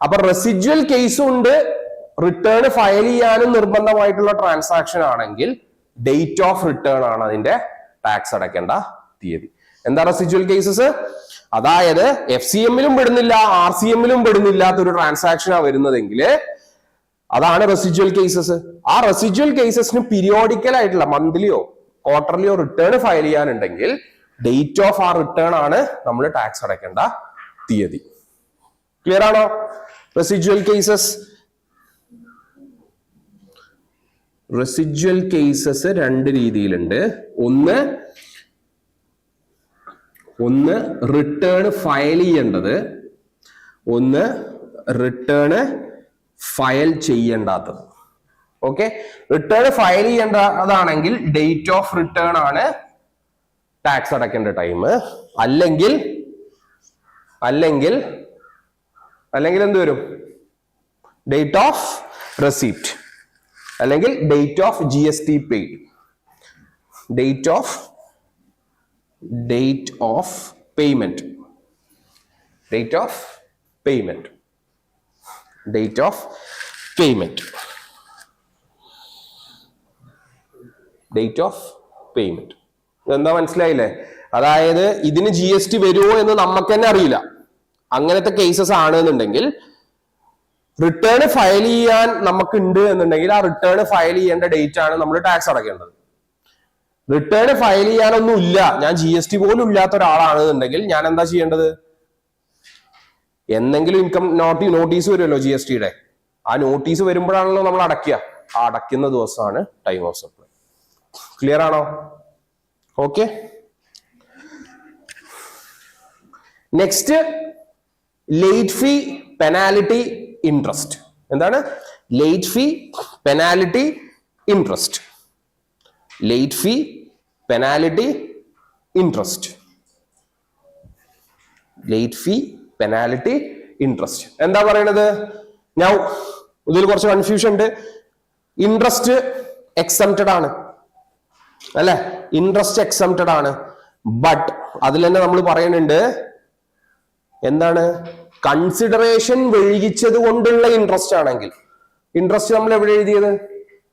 A: അപ്പൊ റെസിജ്വൽ കേസ് ഉണ്ട്, റിട്ടേൺ ഫയൽ ചെയ്യാനും നിർബന്ധമായിട്ടുള്ള ട്രാൻസാക്ഷൻ ആണെങ്കിൽ ഡേറ്റ് ഓഫ് റിട്ടേൺ ആണ് അതിന്റെ ടാക്സ് അടയ്ക്കേണ്ട തീയതി. എന്താ റെസിജ്വൽ കേസസ്? അതായത് FCM-ലും പെടുന്നില്ല RCM-ലും പെടുന്നില്ലാത്തൊരു ട്രാൻസാക്ഷനാണ് വരുന്നതെങ്കിൽ അതാണ് റെസിജ്വൽ കേസസ്. ആ റെസിജ്വൽ കേസസിന് പീരിയോഡിക്കൽ ആയിട്ടുള്ള മന്ത്ലിയോ ക്വാർട്ടർലിയോ റിട്ടേൺ ഫയൽ ചെയ്യാനുണ്ടെങ്കിൽ ഡേറ്റ് ഓഫ് ആ റിട്ടേൺ ആണ് നമ്മൾ ടാക്സ് അടയ്ക്കേണ്ട തീയതി. ക്ലിയർ ആണോ? റെസിജ്വൽ കേസസ് രണ്ട് രീതിയിലുണ്ട്. ഒന്ന് റിട്ടേൺ ഫയൽ ചെയ്യേണ്ടത്, ഒന്ന് റിട്ടേൺ ഫയൽ ചെയ്യേണ്ടാത്തത്. ഓക്കെ, റിട്ടേൺ ഫയൽ ചെയ്യേണ്ടതാണെങ്കിൽ ഡേറ്റ് ഓഫ് റിട്ടേൺ ആണ് ടാക്സ് അടയ്ക്കേണ്ട ടൈം. അല്ലെങ്കിൽ എന്ത് വരും? ഡേറ്റ് ഓഫ് റെസിപ്റ്റ് അല്ലെങ്കിൽ date of GST paid. Date of payment എന്താ മനസ്സിലായില്ലേ? അതായത് ഇതിന് GST വരുമോ എന്ന് നമുക്ക് തന്നെ അറിയില്ല. അങ്ങനത്തെ കേസസ് ആണ് എന്നുണ്ടെങ്കിൽ റിട്ടേൺ ഫയൽ ചെയ്യാൻ നമുക്കുണ്ട് എന്നുണ്ടെങ്കിൽ ആ റിട്ടേൺ ഫയൽ ചെയ്യേണ്ട ഡേറ്റ് ആണ് നമ്മൾ ടാക്സ് അടയ്ക്കേണ്ടത്. റിട്ടേൺ ഫയൽ ചെയ്യാനൊന്നും ഇല്ല, ഞാൻ GST പോലും ഇല്ലാത്ത ഒരാളാണെന്നുണ്ടെങ്കിൽ ഞാൻ എന്താ ചെയ്യേണ്ടത്? എന്തെങ്കിലും ഇൻകം നോട്ടീസ് വരുമല്ലോ GST-യുടെ. ആ നോട്ടീസ് വരുമ്പോഴാണല്ലോ നമ്മൾ അടയ്ക്കുക. ആ അടയ്ക്കുന്ന ദിവസമാണ് ടൈം ഓഫ് സപ്ലൈ. ക്ലിയർ ആണോ? Okay, next late fee penalty interest. എന്താണ് late fee penalty interest? Late fee penalty interest. Late fee penalty interest എന്താ പറയണത്? ഞാൻ ഇതിൽ കുറച്ച് കൺഫ്യൂഷൻ ഉണ്ട്. ഇൻട്രസ്റ്റ് എക്സംപ്റ്റഡ് ആണ് അല്ലെ? ഇൻട്രസ്റ്റ് എക്സംപ്റ്റഡ് ആണ്. ബട്ട് അതിൽ തന്നെ നമ്മൾ പറയുന്നുണ്ട് എന്താണ്? കൺസിഡറേഷൻ വൈകിച്ചത് കൊണ്ടുള്ള ഇൻട്രസ്റ്റ് ആണെങ്കിൽ. ഇൻട്രസ്റ്റ് നമ്മൾ എവിടെ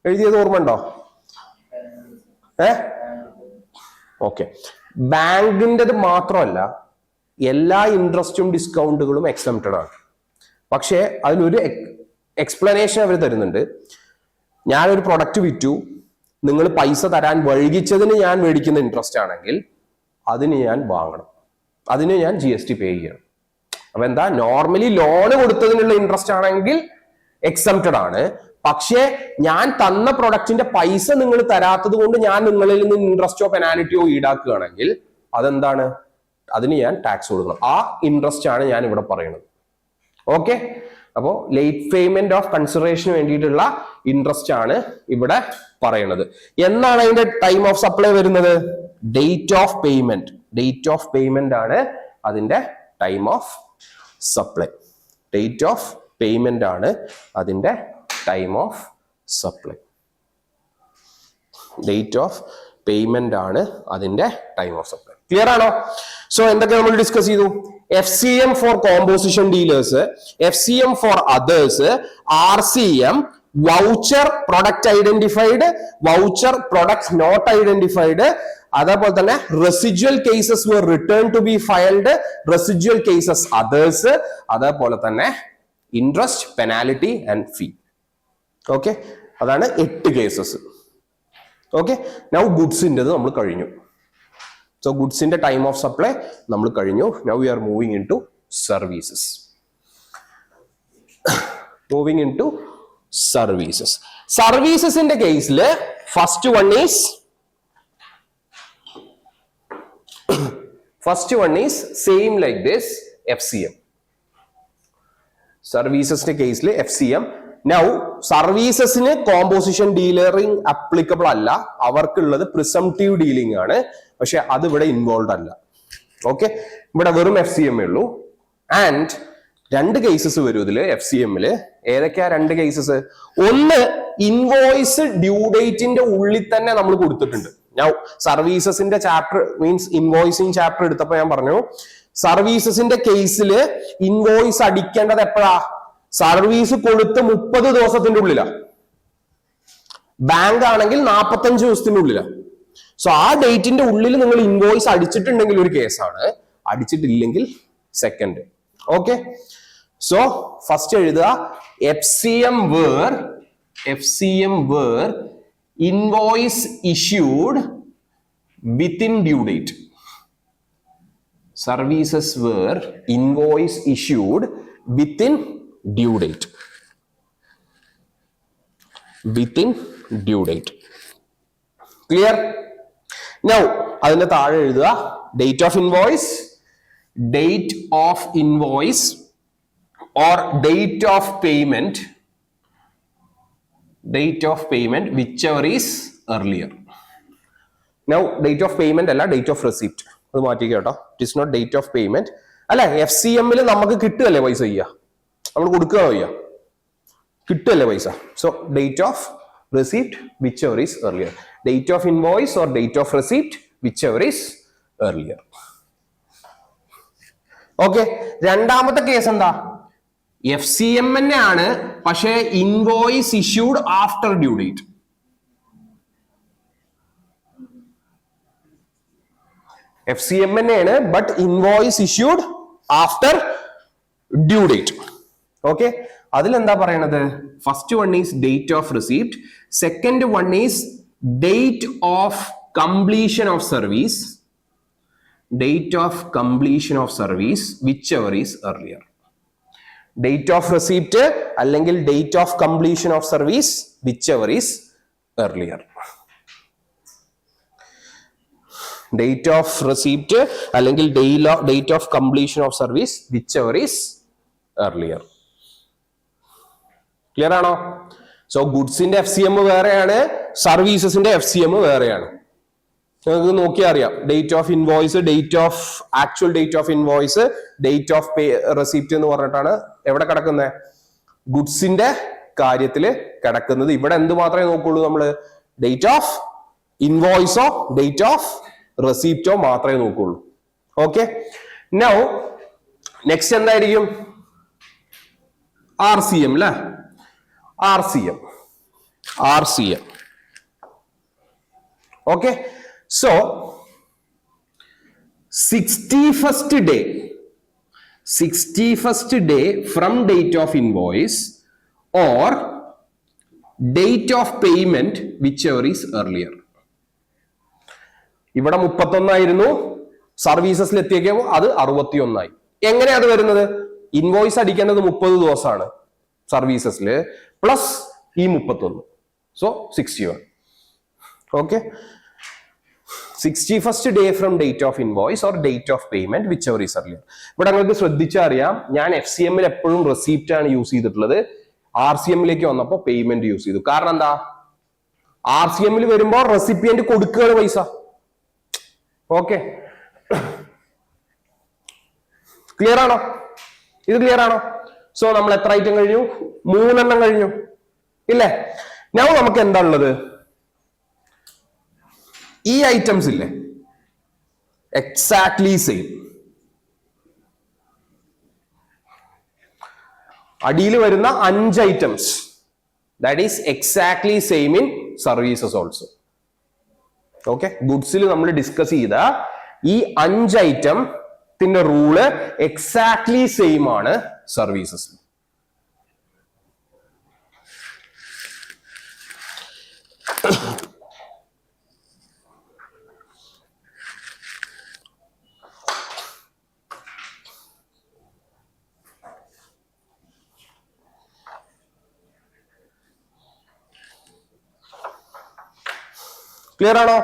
A: എഴുതിയത് ഓർമ്മ ഉണ്ടോ? ഓക്കെ, ബാങ്കിൻ്റെത് മാത്രമല്ല എല്ലാ ഇൻട്രസ്റ്റും ഡിസ്കൗണ്ടുകളും എക്സംപ്റ്റഡ് ആണ്. പക്ഷേ അതിനൊരു എക്സ്പ്ലനേഷൻ അവർ തരുന്നുണ്ട്. ഞാനൊരു പ്രൊഡക്റ്റ് വിറ്റു, നിങ്ങൾ പൈസ തരാൻ വൈകിച്ചതിന് ഞാൻ മേടിക്കുന്ന ഇൻട്രസ്റ്റ് ആണെങ്കിൽ അതിന് ഞാൻ വാങ്ങണം, അതിന് ഞാൻ GST പേ ചെയ്യണം. അപ്പൊ എന്താ? നോർമലി ലോണ് കൊടുത്തതിനുള്ള ഇൻട്രസ്റ്റ് ആണെങ്കിൽ എക്സംപ്റ്റഡ് ആണ്. പക്ഷേ ഞാൻ തന്ന പ്രൊഡക്റ്റിന്റെ പൈസ നിങ്ങൾ തരാത്തത് കൊണ്ട് ഞാൻ നിങ്ങളിൽ നിന്ന് ഇൻട്രസ്റ്റോ പെനാലിറ്റിയോ ഈടാക്കുകയാണെങ്കിൽ അതെന്താണ്? അതിന് ഞാൻ ടാക്സ് കൊടുക്കണം. ആ ഇൻട്രസ്റ്റ് ആണ് ഞാൻ ഇവിടെ പറയുന്നത്. ഓക്കെ, അപ്പോ ലേറ്റ് പേയ്മെന്റ് ഓഫ് കൺസിഡറേഷന് വേണ്ടിയിട്ടുള്ള ഇൻട്രസ്റ്റ് ആണ് ഇവിടെ പറയുന്നത്. എന്നാണ് അതിന്റെ ടൈം ഓഫ് സപ്ലൈ വരുന്നത്? ഡേറ്റ് ഓഫ് പേയ്മെന്റ് ആണ് അതിന്റെ time of supply. Date of payment ആണ് അതിന്റെ time of supply. Date of payment ആണ് അതിന്റെ ടൈം ഓഫ് സപ്ലൈ. ക്ലിയർ ആണോ? സോ എന്തൊക്കെ നമ്മൾ ഡിസ്കസ് ചെയ്തു? FCM for composition dealers, FCM for others, RCM, voucher product identified, voucher product not identified, അതേപോലെ തന്നെ residual cases were return to be filed, residual cases others, അതേപോലെ തന്നെ interest, penalty and fee. Okay, അതാണ് 8 cases. Okay, now ഗുഡ്സിൻ്റെത് നമ്മൾ കഴിഞ്ഞു. So ഗുഡ്സിന്റെ time of supply നമ്മൾ കഴിഞ്ഞു. Now we are moving in to services. സർവീസസിന്റെ കേസിൽ first one is first one is same like this FCM. സർവീസസിന്റെ കേസിൽ FCM. നൗ സർവീസസിന് കോമ്പോസിഷൻ ഡീലറിംഗ് അപ്ലിക്കബിൾ അല്ല, അവർക്കുള്ളത് പ്രിസംപ്റ്റീവ് ഡീലിംഗ് ആണ്. പക്ഷെ അത് ഇവിടെ ഇൻവോൾവ് അല്ല. ഓക്കെ, ഇവിടെ വെറും FCM ഉള്ളൂ. ആൻഡ് രണ്ട് കേസസ് വരും ഇതില് FCM-ല്. ഏതൊക്കെയാ രണ്ട് കേസസ്? ഒന്ന്, ഇൻവോയ്സ് ഡ്യൂ ഡേറ്റിന്റെ ഉള്ളിൽ തന്നെ നമ്മൾ കൊടുത്തിട്ടുണ്ട്. ഞാൻ സർവീസസിന്റെ ചാപ്റ്റർ മീൻസ് ഇൻവോയ്സിങ് ചാപ്റ്റർ എടുത്തപ്പോ ഞാൻ പറഞ്ഞു, സർവീസസിന്റെ കേസിൽ ഇൻവോയ്സ് അടിക്കേണ്ടത് എപ്പോഴാ? സർവീസ് കൊടുത്ത് 30 ദിവസത്തിന്റെ ഉള്ളിലാ. ബാങ്ക് ആണെങ്കിൽ 45 ദിവസത്തിന്റെ ഉള്ളിലാ. സോ ആ ഡേറ്റിന്റെ ഉള്ളിൽ നിങ്ങൾ ഇൻവോയ്സ് അടിച്ചിട്ടുണ്ടെങ്കിൽ ഒരു കേസാണ്, അടിച്ചിട്ടില്ലെങ്കിൽ സെക്കൻഡ്. ഓക്കെ, സോ ഫസ്റ്റ് എഴുതുക FCM were invoice issued within due date. Services were invoice issued within due date. Within due date. Clear? Now അതിന്റെ താഴെ എഴുതുക date of invoice, date of invoice or date of payment, whichever is earlier. Now date of payment അല്ല, date of receipt. അത് മാറ്റിക്കുക കേട്ടോ. It is not date of payment. അല്ല, FCM-ൽ നമുക്ക് കിട്ടുകയല്ലേ പൈസ ചെയ്യുക, നമ്മൾ കൊടുക്കുക വയ്യ, കിട്ടുകയല്ലേ പൈസ. So date of receipt whichever is earlier. Date of invoice or date of receipt whichever is earlier. Okay, രണ്ടാമത്തെ കേസ് എന്താ? FCM തന്നെയാണ്, പക്ഷേ invoice issued after due date. FCM തന്നെയാണ്, but invoice issued after due date. Okay, അതിലെന്താ പറയണത്? First one is date of receipt, second one is date of completion of service, whichever is earlier. Date of receipt അല്ലെങ്കിൽ date of completion of service, whichever is earlier. Date of receipt അല്ലെങ്കിൽ date of completion of service, whichever is earlier. Clear ആണോ? So ഗുഡ്സിന്റെ FCM വേറെയാണ്, സർവീസസിന്റെ FCM വേറെയാണ്. നിങ്ങൾക്ക് നോക്കിയാൽ അറിയാം. Date of invoice, actual date of invoice, date of pay receipt എന്ന് പറഞ്ഞിട്ടാണ് എവിടെ കിടക്കുന്നത്? ഗുഡ്സിന്റെ കാര്യത്തിൽ കിടക്കുന്നത്. ഇവിടെ എന്ത് മാത്രമേ നോക്കുള്ളൂ നമ്മള്? ഡേറ്റ് ഓഫ് ഇൻവോയ്സോ ഡേറ്റ് ഓഫ് റെസിപ്റ്റോ മാത്രമേ നോക്കുള്ളൂ. ഓക്കെ, നൗ നെക്സ്റ്റ് എന്തായിരിക്കും? RCM അല്ലെ? RCM. Okay, so 61st day from date of invoice or date of payment, whichever is earlier. ഇവിടെ 31 ആയിരുന്നു, സർവീസസിൽ എത്തിയേക്കുമ്പോൾ അത് 61 ആയി. എങ്ങനെയാ അത് വരുന്നത്? ഇൻവോയ്സ് അടിക്കേണ്ടത് 30 ദിവസമാണ് സർവീസസിൽ, പ്ലസ് ഈ 31, so 61. Okay, 61st day from date of invoice or date of payment, whichever is earlier. ഇവിടെ നിങ്ങൾക്ക് ശ്രദ്ധിച്ചറിയാം, ഞാൻ FCM-ൽ എപ്പോഴും റെസിപ്റ്റ് ആണ് യൂസ് ചെയ്തിട്ടുള്ളത്. RCM-ലേക്ക് വന്നപ്പോൾ പേയ്മെന്റ് യൂസ് ചെയ്തു. കാരണം എന്താ? RCM-ൽ വരുമ്പോൾ റെസിപ്പിയന്റ് കൊടുക്കുകയാണ് പൈസ. ഓക്കെ, ക്ലിയർ ആണോ? ഇത് ക്ലിയർ ആണോ? സോ നമ്മൾ എത്ര ഐറ്റം കഴിഞ്ഞു? 3 എണ്ണം കഴിഞ്ഞു ഇല്ലേ? ഞാൻ നമുക്ക് എന്താ ഉള്ളത്? ഈ ഐറ്റംസ് ഇല്ലേ, എക്സാക്ട്ലി സെയിം. അടിയിൽ വരുന്ന 5 items, that is exactly same in services also. Okay, ഗുഡ്സിൽ നമ്മൾ ഡിസ്കസ് ചെയ്ത ഈ 5 ഐറ്റത്തിന്റെ റൂള് എക്സാക്ട്ലി സെയിം ആണ് സർവീസസിൽ. ക്ലിയർ ആണോ?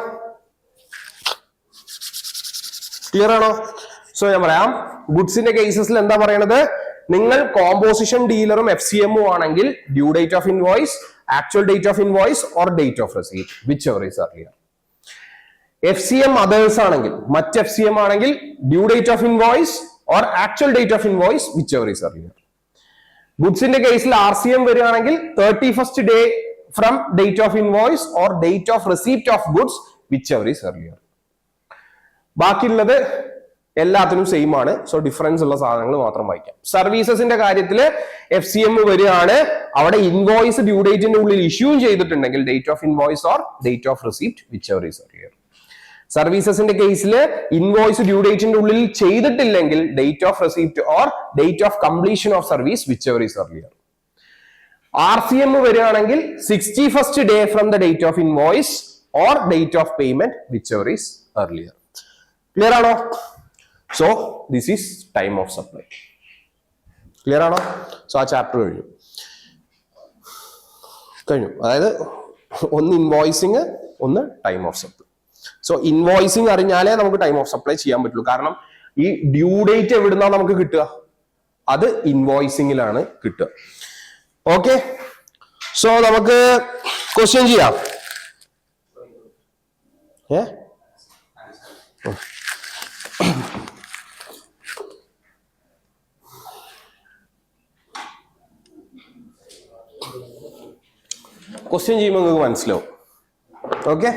A: ക്ലിയർ ആണോ? സോ ഞാൻ പറയാം, ഗുഡ്സിന്റെ കേസസിൽ എന്താ പറയണത്? നിങ്ങൾ കോമ്പോസിഷൻ ഡീലറും FCM ആണെങ്കിൽ due date of invoice, actual date of invoice or date of receipt, whichever is earlier. FCM others ആണെങ്കിൽ, മറ്റ് FCM ആണെങ്കിൽ due date of invoice or actual date of invoice, which ever is earlier. ഗുഡ്സിന്റെ കേസിൽ RCM വരികയാണെങ്കിൽ 31st day from date of invoice or date of receipt of goods, whichever is earlier. ബാക്കിയുള്ളത് എല്ലാത്തിനും same ആണ്. So difference ഉള്ള സാധനങ്ങൾ മാത്രം വായിക്കാം. സർവീസസിന്റെ കാര്യത്തിൽ FCM വരികയാണ്, അവിടെ ഇൻവോയ്സ് ഡ്യൂ ഡേറ്റിന്റെ ഉള്ളിൽ ഇഷ്യൂ ചെയ്തിട്ടുണ്ടെങ്കിൽ date of invoice or date of receipt, whichever is earlier. സർവീസസിന്റെ കേസിൽ ഇൻവോയ്സ് ഡ്യൂ ഡേറ്റിന്റെ ഉള്ളിൽ ചെയ്തിട്ടില്ലെങ്കിൽ date of receipt or date of completion of service, whichever is earlier. RCM വരികയാണെങ്കിൽ 61st day from the date of invoice or date of payment, whichever is earlier. Clear ആണോ? So this is time of supply. Clear ആണോ? So ആ chapter കഴിഞ്ഞു. അതായത് ഒന്ന് invoicing, ഒന്ന് time of supply. So invoicing അറിഞ്ഞാലേ നമുക്ക് time of supply ചെയ്യാൻ പറ്റുള്ളൂ. കാരണം ഈ ഡ്യൂ ഡേറ്റ് എവിടുന്നാ നമുക്ക് കിട്ടുക? അത് ഇൻവോയ്സിങ്ങിലാണ് കിട്ടുക. ഓക്കെ, സോ നമുക്ക് ക്വസ്റ്റ്യൻ ചെയ്യാം. ക്വസ്റ്റ്യൻ ചെയ്യുമ്പോൾ നിങ്ങൾക്ക് മനസ്സിലാവും. Okay,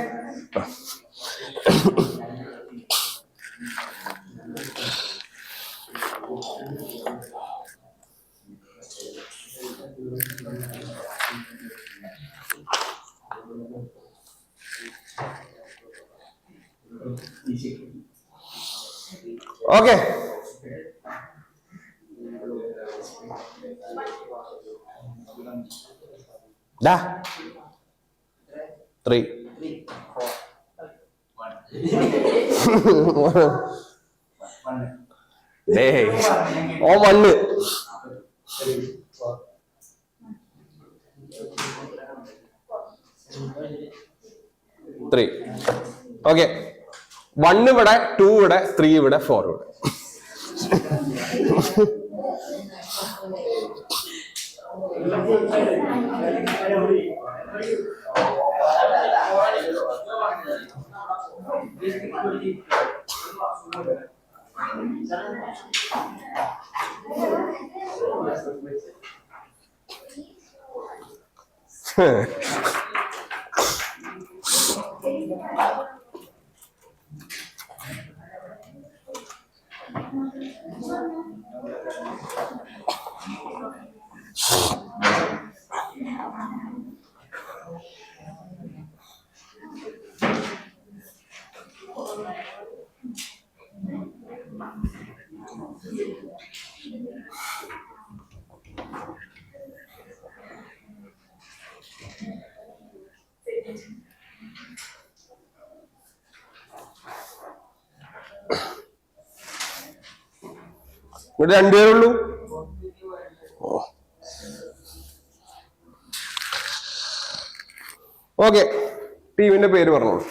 A: okay. Da. 3. Hey. Oh, 1. 3. Okay. 1 ഇവിടെ, 2 ഇവിടെ, 3 ഇവിടെ, 4 ഇവിടെ. ഇവിടെ 2 പേരുള്ളൂ. ഓക്കെ, ടീമിന്റെ പേര് പറഞ്ഞോളൂ.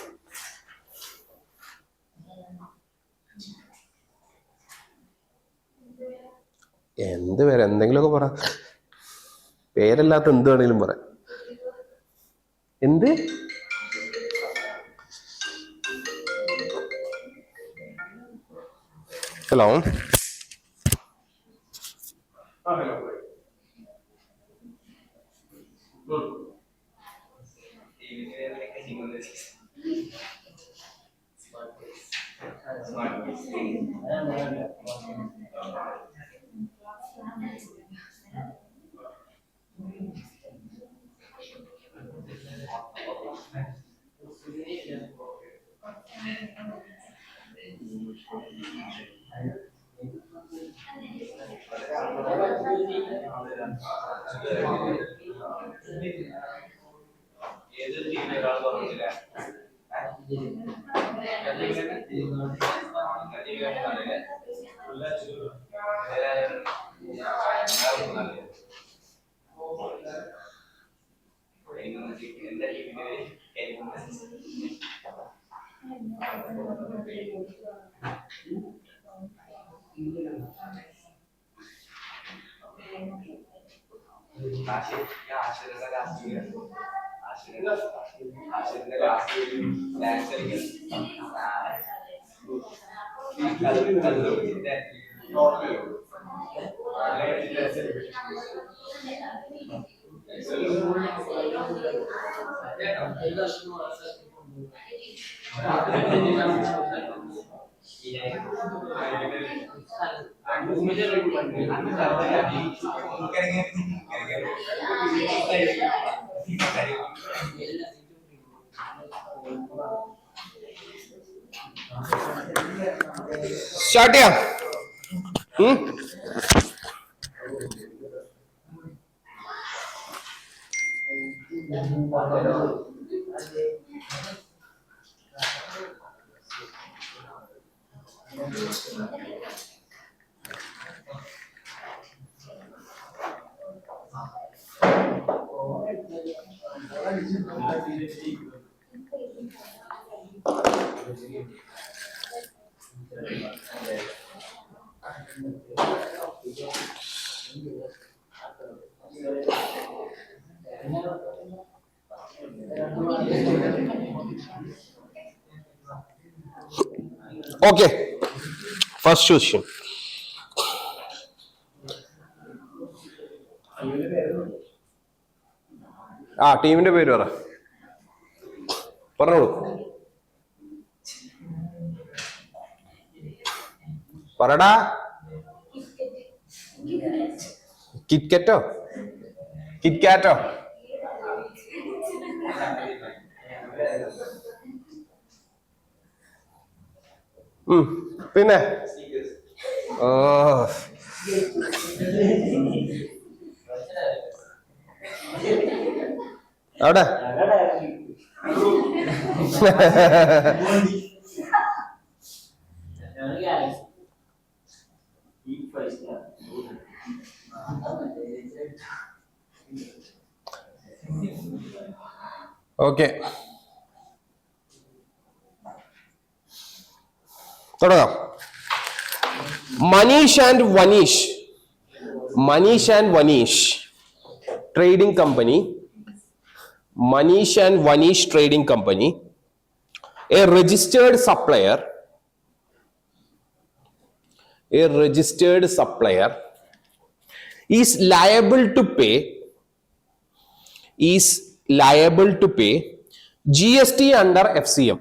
A: എന്ത് പേര്? എന്തെങ്കിലുമൊക്കെ പറ. പേരല്ലാത്ത എന്ത് വേണേലും പറ. എന്ത്? ഹലോ. സ്റ്റാർട്ട് ചെയ്യാം. Okay, first question. ടീമിന്റെ പേര് പറഞ്ഞോളൂ. പറടാ. കിറ്റ്കാറ്റോ? കിറ്റ്കാറ്റോ? പിന്നെ അവിടെ ഓക്കെ, തുടങ്ങാം. Manish and Vanish trading company. Manish and Vanish Trading Company, a registered supplier is liable to pay GST under FCM.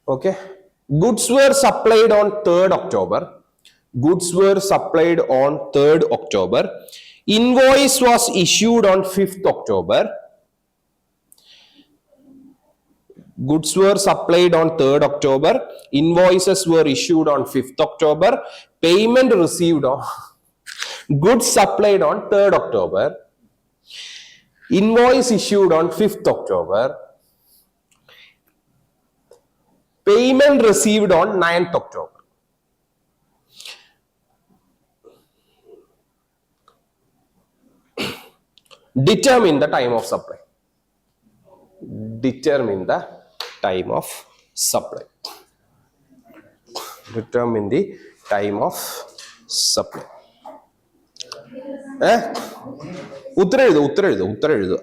A: Okay, goods were supplied on 3rd October. Invoice was issued on 5th October. Goods were supplied on 3rd October. Invoices were issued on 5th October. Payment received on goods supplied on 3rd October. Invoice issued on 5th October. Payment received on 9th October. Determine the time of supply. Determine the time of supply. ഉത്തരം എഴുതുക.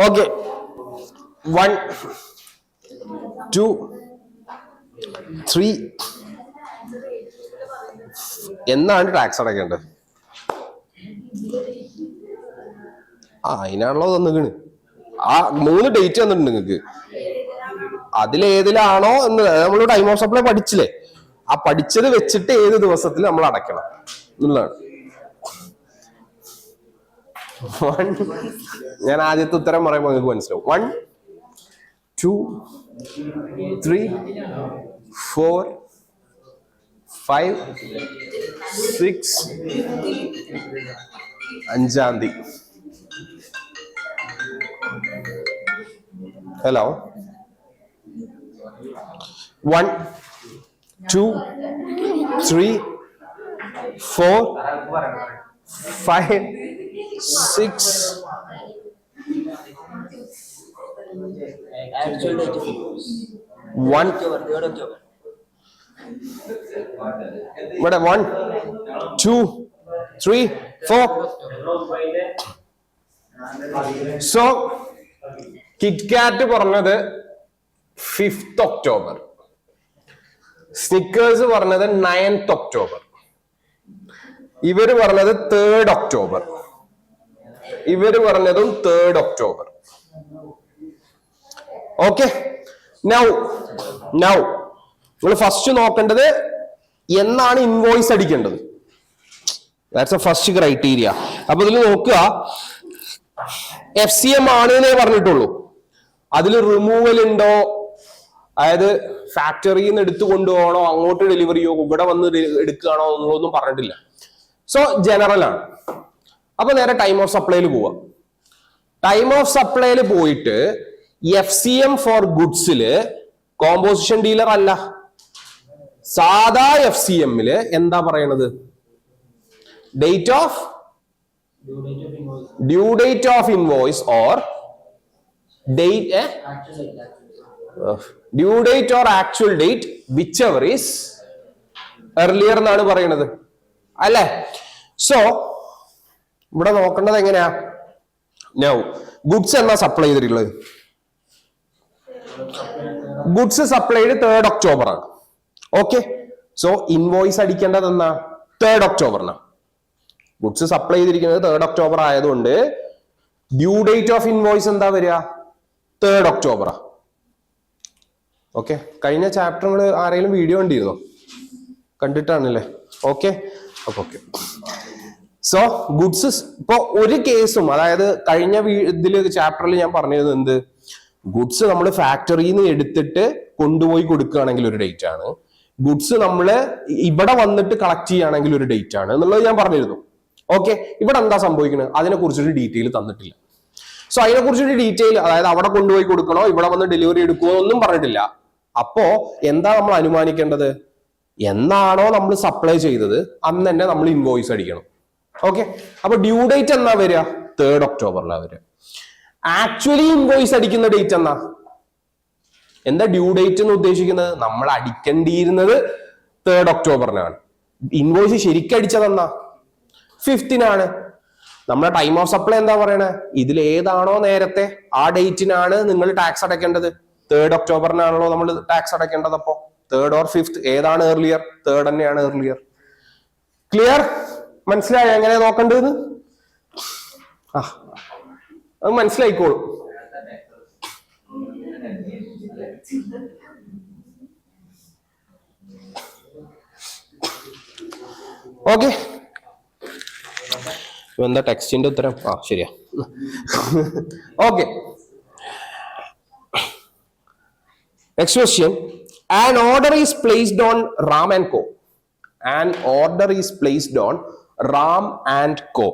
A: Okay. 1, 2, 3. എന്നാണ് tax അടയ്ക്കേണ്ടത്? അതിനാണല്ലോ തന്നിക്കണ്. ആ 3 date തന്നിട്ടുണ്ട് നിങ്ങൾക്ക്. അതിലേതിലാണോ എന്ന് നമ്മൾ ടൈം ഓഫ് സപ്ലൈ പഠിച്ചില്ലേ? ആ പഠിച്ചത് വെച്ചിട്ട് ഏത് ദിവസത്തിൽ നമ്മൾ അടയ്ക്കണം എന്നുള്ളതാണ്. ഞാൻ ആദ്യത്തെ ഉത്തരം പറയുമ്പോൾ നിങ്ങൾക്ക് മനസ്സിലാവും. 1, 2, 3, 4, 5, 6, 5-ാം തീയതി. ഹലോ. 1, 2, 3, 4, 5, 6.
C: Actual date
A: 1. ഇവിടെ 1, 2, 3, 4. സോ കിറ്റ്കാറ്റ് പറഞ്ഞത് 5th ഒക്ടോബർ, സ്നിക്കേഴ്സ് പറഞ്ഞത് 9th ഒക്ടോബർ, ഇവര് പറഞ്ഞത് 3rd ഒക്ടോബർ, ഇവര് പറഞ്ഞതും 3rd ഒക്ടോബർ. ഓക്കെ. നൗ നിങ്ങൾ ഫസ്റ്റ് നോക്കേണ്ടത് എന്നാണ് ഇൻവോയ്സ് അടിക്കേണ്ടത്. That's a first criteria. അപ്പൊ ഇതിൽ നോക്കുക, FCM ആണ് എന്നേ പറഞ്ഞിട്ടുള്ളൂ. അതിൽ റിമൂവൽ ഉണ്ടോ, അതായത് ഫാക്ടറിയിൽ നിന്ന് എടുത്തു കൊണ്ടുപോകണോ, അങ്ങോട്ട് ഡെലിവറിയോ, ഇവിടെ വന്ന് എടുക്കുകയാണോ എന്നുള്ളതൊന്നും പറഞ്ഞിട്ടില്ല. സോ ജനറൽ ആണ്. അപ്പൊ നേരെ ടൈം ഓഫ് സപ്ലൈയിൽ പോവാ. ടൈം ഓഫ് സപ്ലൈയിൽ പോയിട്ട് FCM ഫോർ ഗുഡ്സില് കോമ്പോസിഷൻ ഡീലർ അല്ല, സാധാ FCMല് എന്താ പറയണത്? Date of due date of invoice or date due date or actual date which ever is earlier എന്നാണ് പറയുന്നത് അല്ലേ? സോ ഇവിടെ നോക്കേണ്ടത് എങ്ങനെയാ? നൗ ഗുഡ്സ് എന്നാ സപ്ലൈ ചെയ്തിട്ടുള്ളത്? ഗുഡ്സ് സപ്ലൈഡ് 3rd ഒക്ടോബർ ആണ്. ഓക്കെ. സോ ഇൻവോയ്സ് അടിക്കേണ്ടത് എന്നാ? 3rd ഒക്ടോബറിനാണ്. ഗുഡ്സ് സപ്ലൈ ചെയ്തിരിക്കുന്നത് 3rd ഒക്ടോബർ ആയതുകൊണ്ട് ഡ്യൂ ഡേറ്റ് ഓഫ് ഇൻവോയ്സ് എന്താ വരിക? 3rd October. ഓക്കെ. കഴിഞ്ഞ ചാപ്റ്ററുകൾ ആരെങ്കിലും വീഡിയോ കണ്ടിരുന്നോ? കണ്ടിട്ടാണല്ലേ? ഓക്കെ. ഓക്കെ. സോ ഗുഡ്സ് ഇപ്പൊ ഒരു കേസും, അതായത് കഴിഞ്ഞ ഇതില് ചാപ്റ്ററിൽ ഞാൻ പറഞ്ഞത് എന്ത്, ഗുഡ്സ് നമ്മൾ ഫാക്ടറിയിൽ നിന്ന് എടുത്തിട്ട് കൊണ്ടുപോയി കൊടുക്കുകയാണെങ്കിൽ ഒരു ഡേറ്റ് ആണ്, ഗുഡ്സ് നമ്മൾ ഇവിടെ വന്നിട്ട് കളക്ട് ചെയ്യുകയാണെങ്കിൽ ഒരു ഡേറ്റ് ആണ് എന്നുള്ളത് ഞാൻ പറഞ്ഞിരുന്നു. ഓക്കെ. ഇവിടെ എന്താ സംഭവിക്കുന്നത്? അതിനെ കുറിച്ചൊരു ഡീറ്റെയിൽ തന്നിട്ടില്ല. സോ അതിനെ കുറിച്ചൊരു ഡീറ്റെയിൽ, അതായത് അവിടെ കൊണ്ടുപോയി കൊടുക്കണോ ഇവിടെ വന്ന് ഡെലിവറി എടുക്കുമോ ഒന്നും പറഞ്ഞിട്ടില്ല. അപ്പോ എന്താ നമ്മൾ അനുമാനിക്കേണ്ടത്? എന്നാണോ നമ്മൾ സപ്ലൈ ചെയ്തത് അന്ന് തന്നെ നമ്മൾ ഇൻവോയ്സ് അടിക്കണം. ഓക്കെ. അപ്പൊ ഡ്യൂ ഡേറ്റ് എന്നാ വരിക? 3rd ഒക്ടോബറിലാണ് വരിക. ആക്ച്വലി ഇൻവോയ്സ് അടിക്കുന്ന ഡേറ്റ് എന്നാ? എന്താ ഡ്യൂ ഡേറ്റ് എന്ന് ഉദ്ദേശിക്കുന്നത്? നമ്മൾ അടിക്കേണ്ടിയിരുന്നത് 3rd ഒക്ടോബറിനാണ്. ഇൻവോയ്സ് ശരിക്കും അടിച്ചതെന്നാ? 5th-നാണ്. നമ്മുടെ ടൈം ഓഫ് സപ്ലൈ എന്താ പറയണേ? ഇതിൽ ഏതാണോ നേരത്തെ ആ ഡേറ്റിനാണ് നിങ്ങൾ ടാക്സ് അടയ്ക്കേണ്ടത്. 3rd ഒക്ടോബറിനാണല്ലോ നമ്മൾ ടാക്സ് അടയ്ക്കേണ്ടത്. അപ്പോ 3rd or 5th ഏതാണ് ഏർലിയർ? 3rd തന്നെയാണ് ഏർലിയർ. ക്ലിയർ? മനസ്സിലായോ എങ്ങനെ നോക്കേണ്ടത്? അത് മനസ്സിലായിക്കോളും. ഓക്കെ. എന്താ ടെക്സ്റ്റിന്റെ ഉത്തരം? ശരിയാ. Okay. Next question. An order is placed on Ram and Co. An order is placed on Ram and Co.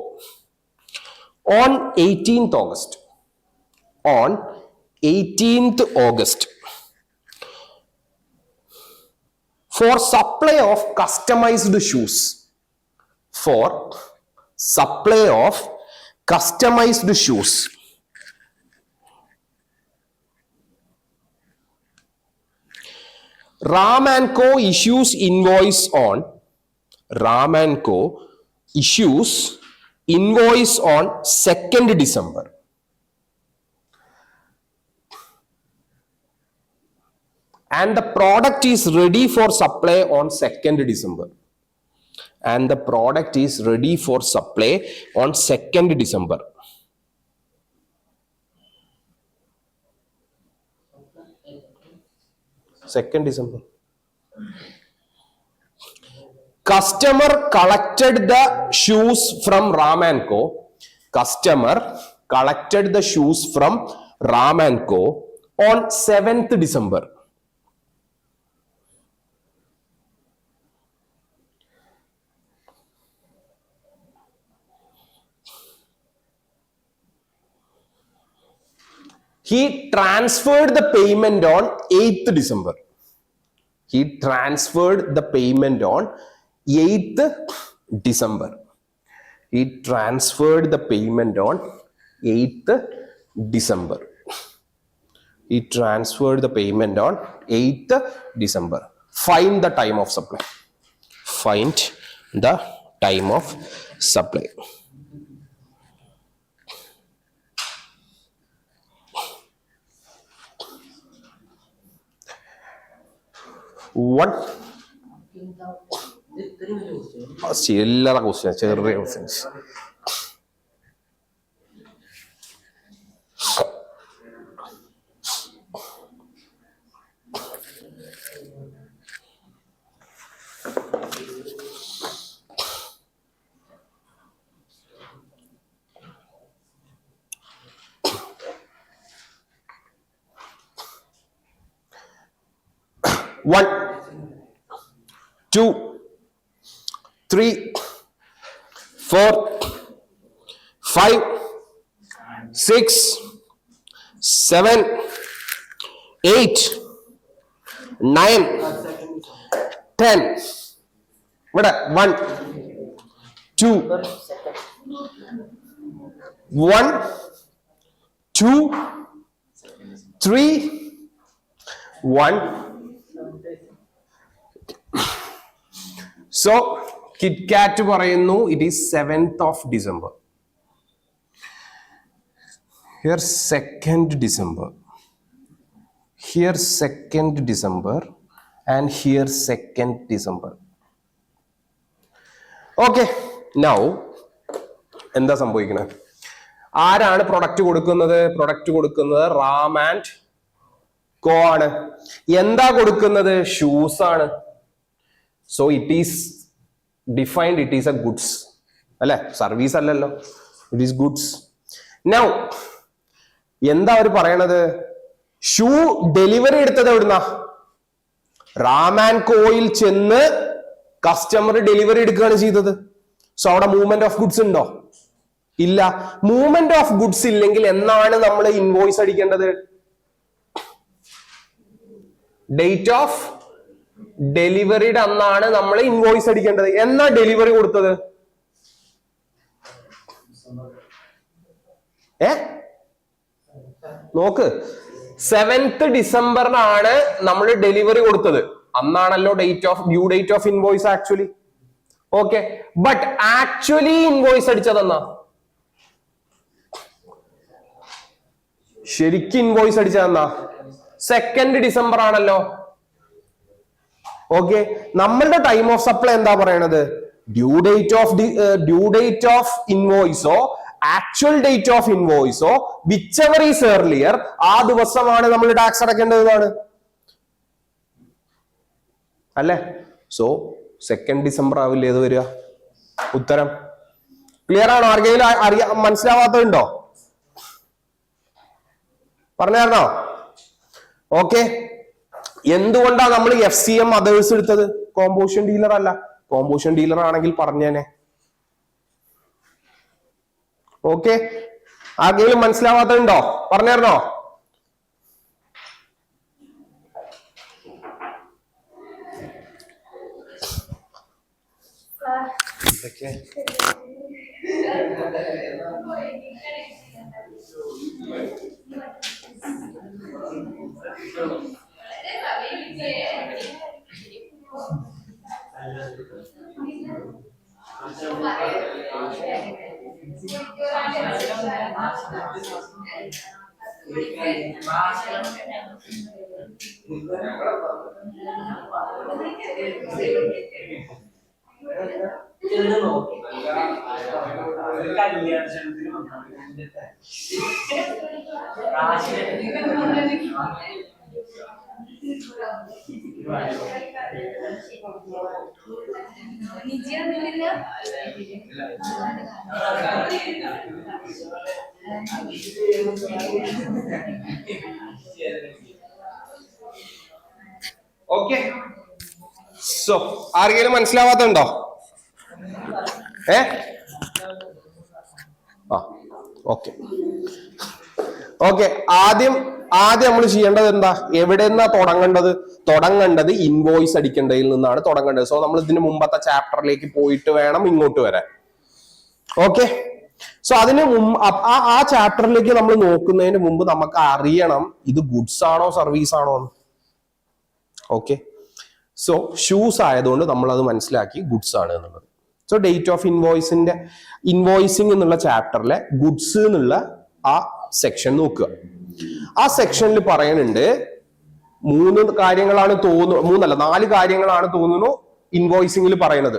A: on 18th August. On 18th August. For supply of customized shoes. For supply of customized shoes. Ram and Co issues invoice on Ram and Co issues invoice on 2nd December. and the product is ready for supply on 2nd December. And the product is ready for supply on 2nd December. Second December. Customer collected the shoes from Ram & Co. Customer collected the shoes from Ram & Co. on 7th December. He transferred the payment on 8th December. He transferred the payment on 8th December. He transferred the payment on 8th December. He transferred the payment on 8th December. Find the time of supply. Find the time of supply. What? ചില്ലറ question, ചെറിയ questions. One, 2, 3, 4, 5, 6, 7, 8, 9, 10. ഇവിടെ 1, 2, 1, 2, 3, 1. So KitKat പറയുന്നു it is 7th of December. Here 2nd December. Here 2nd December and here 2nd December. Okay, now എന്താ സംഭവിക്കുന്നത്? ആരാണ് product കൊടുക്കുന്നത്? Product കൊടുക്കുന്നത് Ram and കോ ആണ്. എന്താ കൊടുക്കുന്നത്? ഷൂസ് ആണ്. So it is defined, it is a goods. അല്ലെ, സർവീസ് അല്ലല്ലോ, ഇറ്റ് ഈസ് ഗുഡ്സ്. നൗ എന്താ അവർ പറയണത്? ഷൂ ഡെലിവറി എടുത്തത് എവിടുന്ന? റാം ആൻഡ് കോയിൽ ചെന്ന് കസ്റ്റമർ ഡെലിവറി എടുക്കുകയാണ് ചെയ്തത്. സോ അവിടെ മൂവ്മെന്റ് ഓഫ് ഗുഡ്സ് ഉണ്ടോ? ഇല്ല. മൂവ്മെന്റ് ഓഫ് ഗുഡ്സ് ഇല്ലെങ്കിൽ എന്നാണ് നമ്മൾ ഇൻവോയ്സ് അടിക്കേണ്ടത്? ഡേറ്റ് ഓഫ് ഡെലിവറിയുടെ അന്നാണ് നമ്മൾ ഇൻവോയ്സ് അടിക്കേണ്ടത്. എന്നാ ഡെലിവറി കൊടുത്തത്? നോക്ക്, 7th ഡിസംബറിനാണ് നമ്മൾ ഡെലിവറി കൊടുത്തത്. അന്നാണല്ലോ due date of invoice actually. Okay, but actually invoice അടിച്ചതെന്നാ? ശരിക്കും ഇൻവോയ്സ് അടിച്ചതെന്നാ? 2nd ഡിസംബർ ആണല്ലോ. ഓക്കെ, നമ്മളുടെ ടൈം ഓഫ് സപ്ലൈ എന്താ പറയണത്? ഡ്യൂ ഡേറ്റ് ഓഫ് ഇൻവോയ്സോ ആക്ച്വൽ ഡേറ്റ് ഓഫ് ഇൻവോയ്സോ വിച്ച് എവർ ഈസ് ഏർലിയർ, ആ ദിവസമാണ് നമ്മൾ ടാക്സ് അടക്കേണ്ടതാണ് അല്ലെ? സോ 2nd ഡിസംബർ ആവില്ല ഏത് വരിക? ഉത്തരം ക്ലിയർ ആണോ? ആർക്കെങ്കിലും മനസ്സിലാവാത്തതുണ്ടോ? പറഞ്ഞായിരുന്നോ? ഓക്കെ, എന്തുകൊണ്ടാണ് നമ്മൾ FCM അതേഴ്സ് എടുത്തത്? കോമ്പോസിഷൻ ഡീലർ അല്ല. കോമ്പോസിഷൻ ഡീലർ ആണെങ്കിൽ പറഞ്ഞേനെ. ഓക്കെ, ആർക്കെങ്കിലും മനസ്സിലാവാത്തതുണ്ടോ? പറഞ്ഞായിരുന്നോ? ഓക്കെ. സോ ആർക്കെങ്കിലും മനസ്സിലാവാത്തുണ്ടോ? Okay okay. ആദ്യം നമ്മൾ ചെയ്യേണ്ടത് എന്താ? എവിടെ നിന്നാ തുടങ്ങേണ്ടത് ഇൻവോയ്സ് അടിക്കേണ്ടതിൽ നിന്നാണ് തുടങ്ങേണ്ടത്. സോ നമ്മൾ ഇതിന് മുമ്പത്തെ ചാപ്റ്ററിലേക്ക് പോയിട്ട് വേണം ഇങ്ങോട്ട് വരാൻ. ഓക്കെ. സോ അതിന് ആ ചാപ്റ്ററിലേക്ക് നമ്മൾ നോക്കുന്നതിന് മുമ്പ് നമുക്ക് അറിയണം ഇത് ഗുഡ്സ് ആണോ സർവീസ് ആണോ എന്ന്. ഓക്കെ. സോ ഷൂസ് ആയതുകൊണ്ട് നമ്മൾ അത് മനസ്സിലാക്കി ഗുഡ്സ് ആണ് എന്നുള്ളത്. സോ ഡേറ്റ് ഓഫ് ഇൻവോയ്സിംഗ് എന്നുള്ള ചാപ്റ്ററിലെ ഗുഡ്സ് എന്നുള്ള ആ സെക്ഷൻ നോക്കുക. ആ സെക്ഷനിൽ പറയുന്നുണ്ട് 4 കാര്യങ്ങളാണ് തോന്നുന്നു ഇൻവോയ്സിംഗിൽ പറയുന്നത്.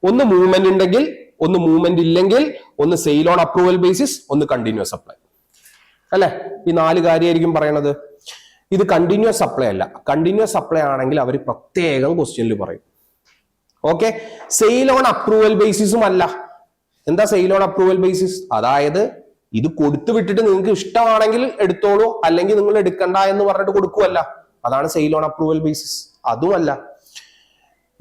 A: ഒന്ന് മൂവ്മെന്റ് ഉണ്ടെങ്കിൽ, ഒന്ന് മൂവ്മെന്റ് ഇല്ലെങ്കിൽ, ഒന്ന് സെയിൽ ഓൺ അപ്രൂവൽ ബേസിസ്, ഒന്ന് കണ്ടിന്യൂസ് സപ്ലൈ. അല്ലെ? ഈ 4 കാര്യമായിരിക്കും പറയണത്. ഇത് കണ്ടിന്യൂസ് സപ്ലൈ അല്ല. കണ്ടിന്യൂസ് സപ്ലൈ ആണെങ്കിൽ അവർ പ്രത്യേകം ക്വസ്റ്റ്യനിൽ പറയും. ഓക്കെ. സെയിൽ ഓൺ അപ്രൂവൽ ബേസിസും അല്ല. എന്താ സെയിൽ ഓൺ അപ്രൂവൽ ബേസിസ്? അതായത് ഇത് കൊടുത്തു വിട്ടിട്ട് നിങ്ങൾക്ക് ഇഷ്ടമാണെങ്കിൽ എടുത്തോളൂ, അല്ലെങ്കിൽ നിങ്ങൾ എടുക്കണ്ട എന്ന് പറഞ്ഞിട്ട് കൊടുക്കുവല്ല. അതാണ് സെയിൽ ഓൺ അപ്രൂവൽ ബേസിസ്. അതുമല്ല.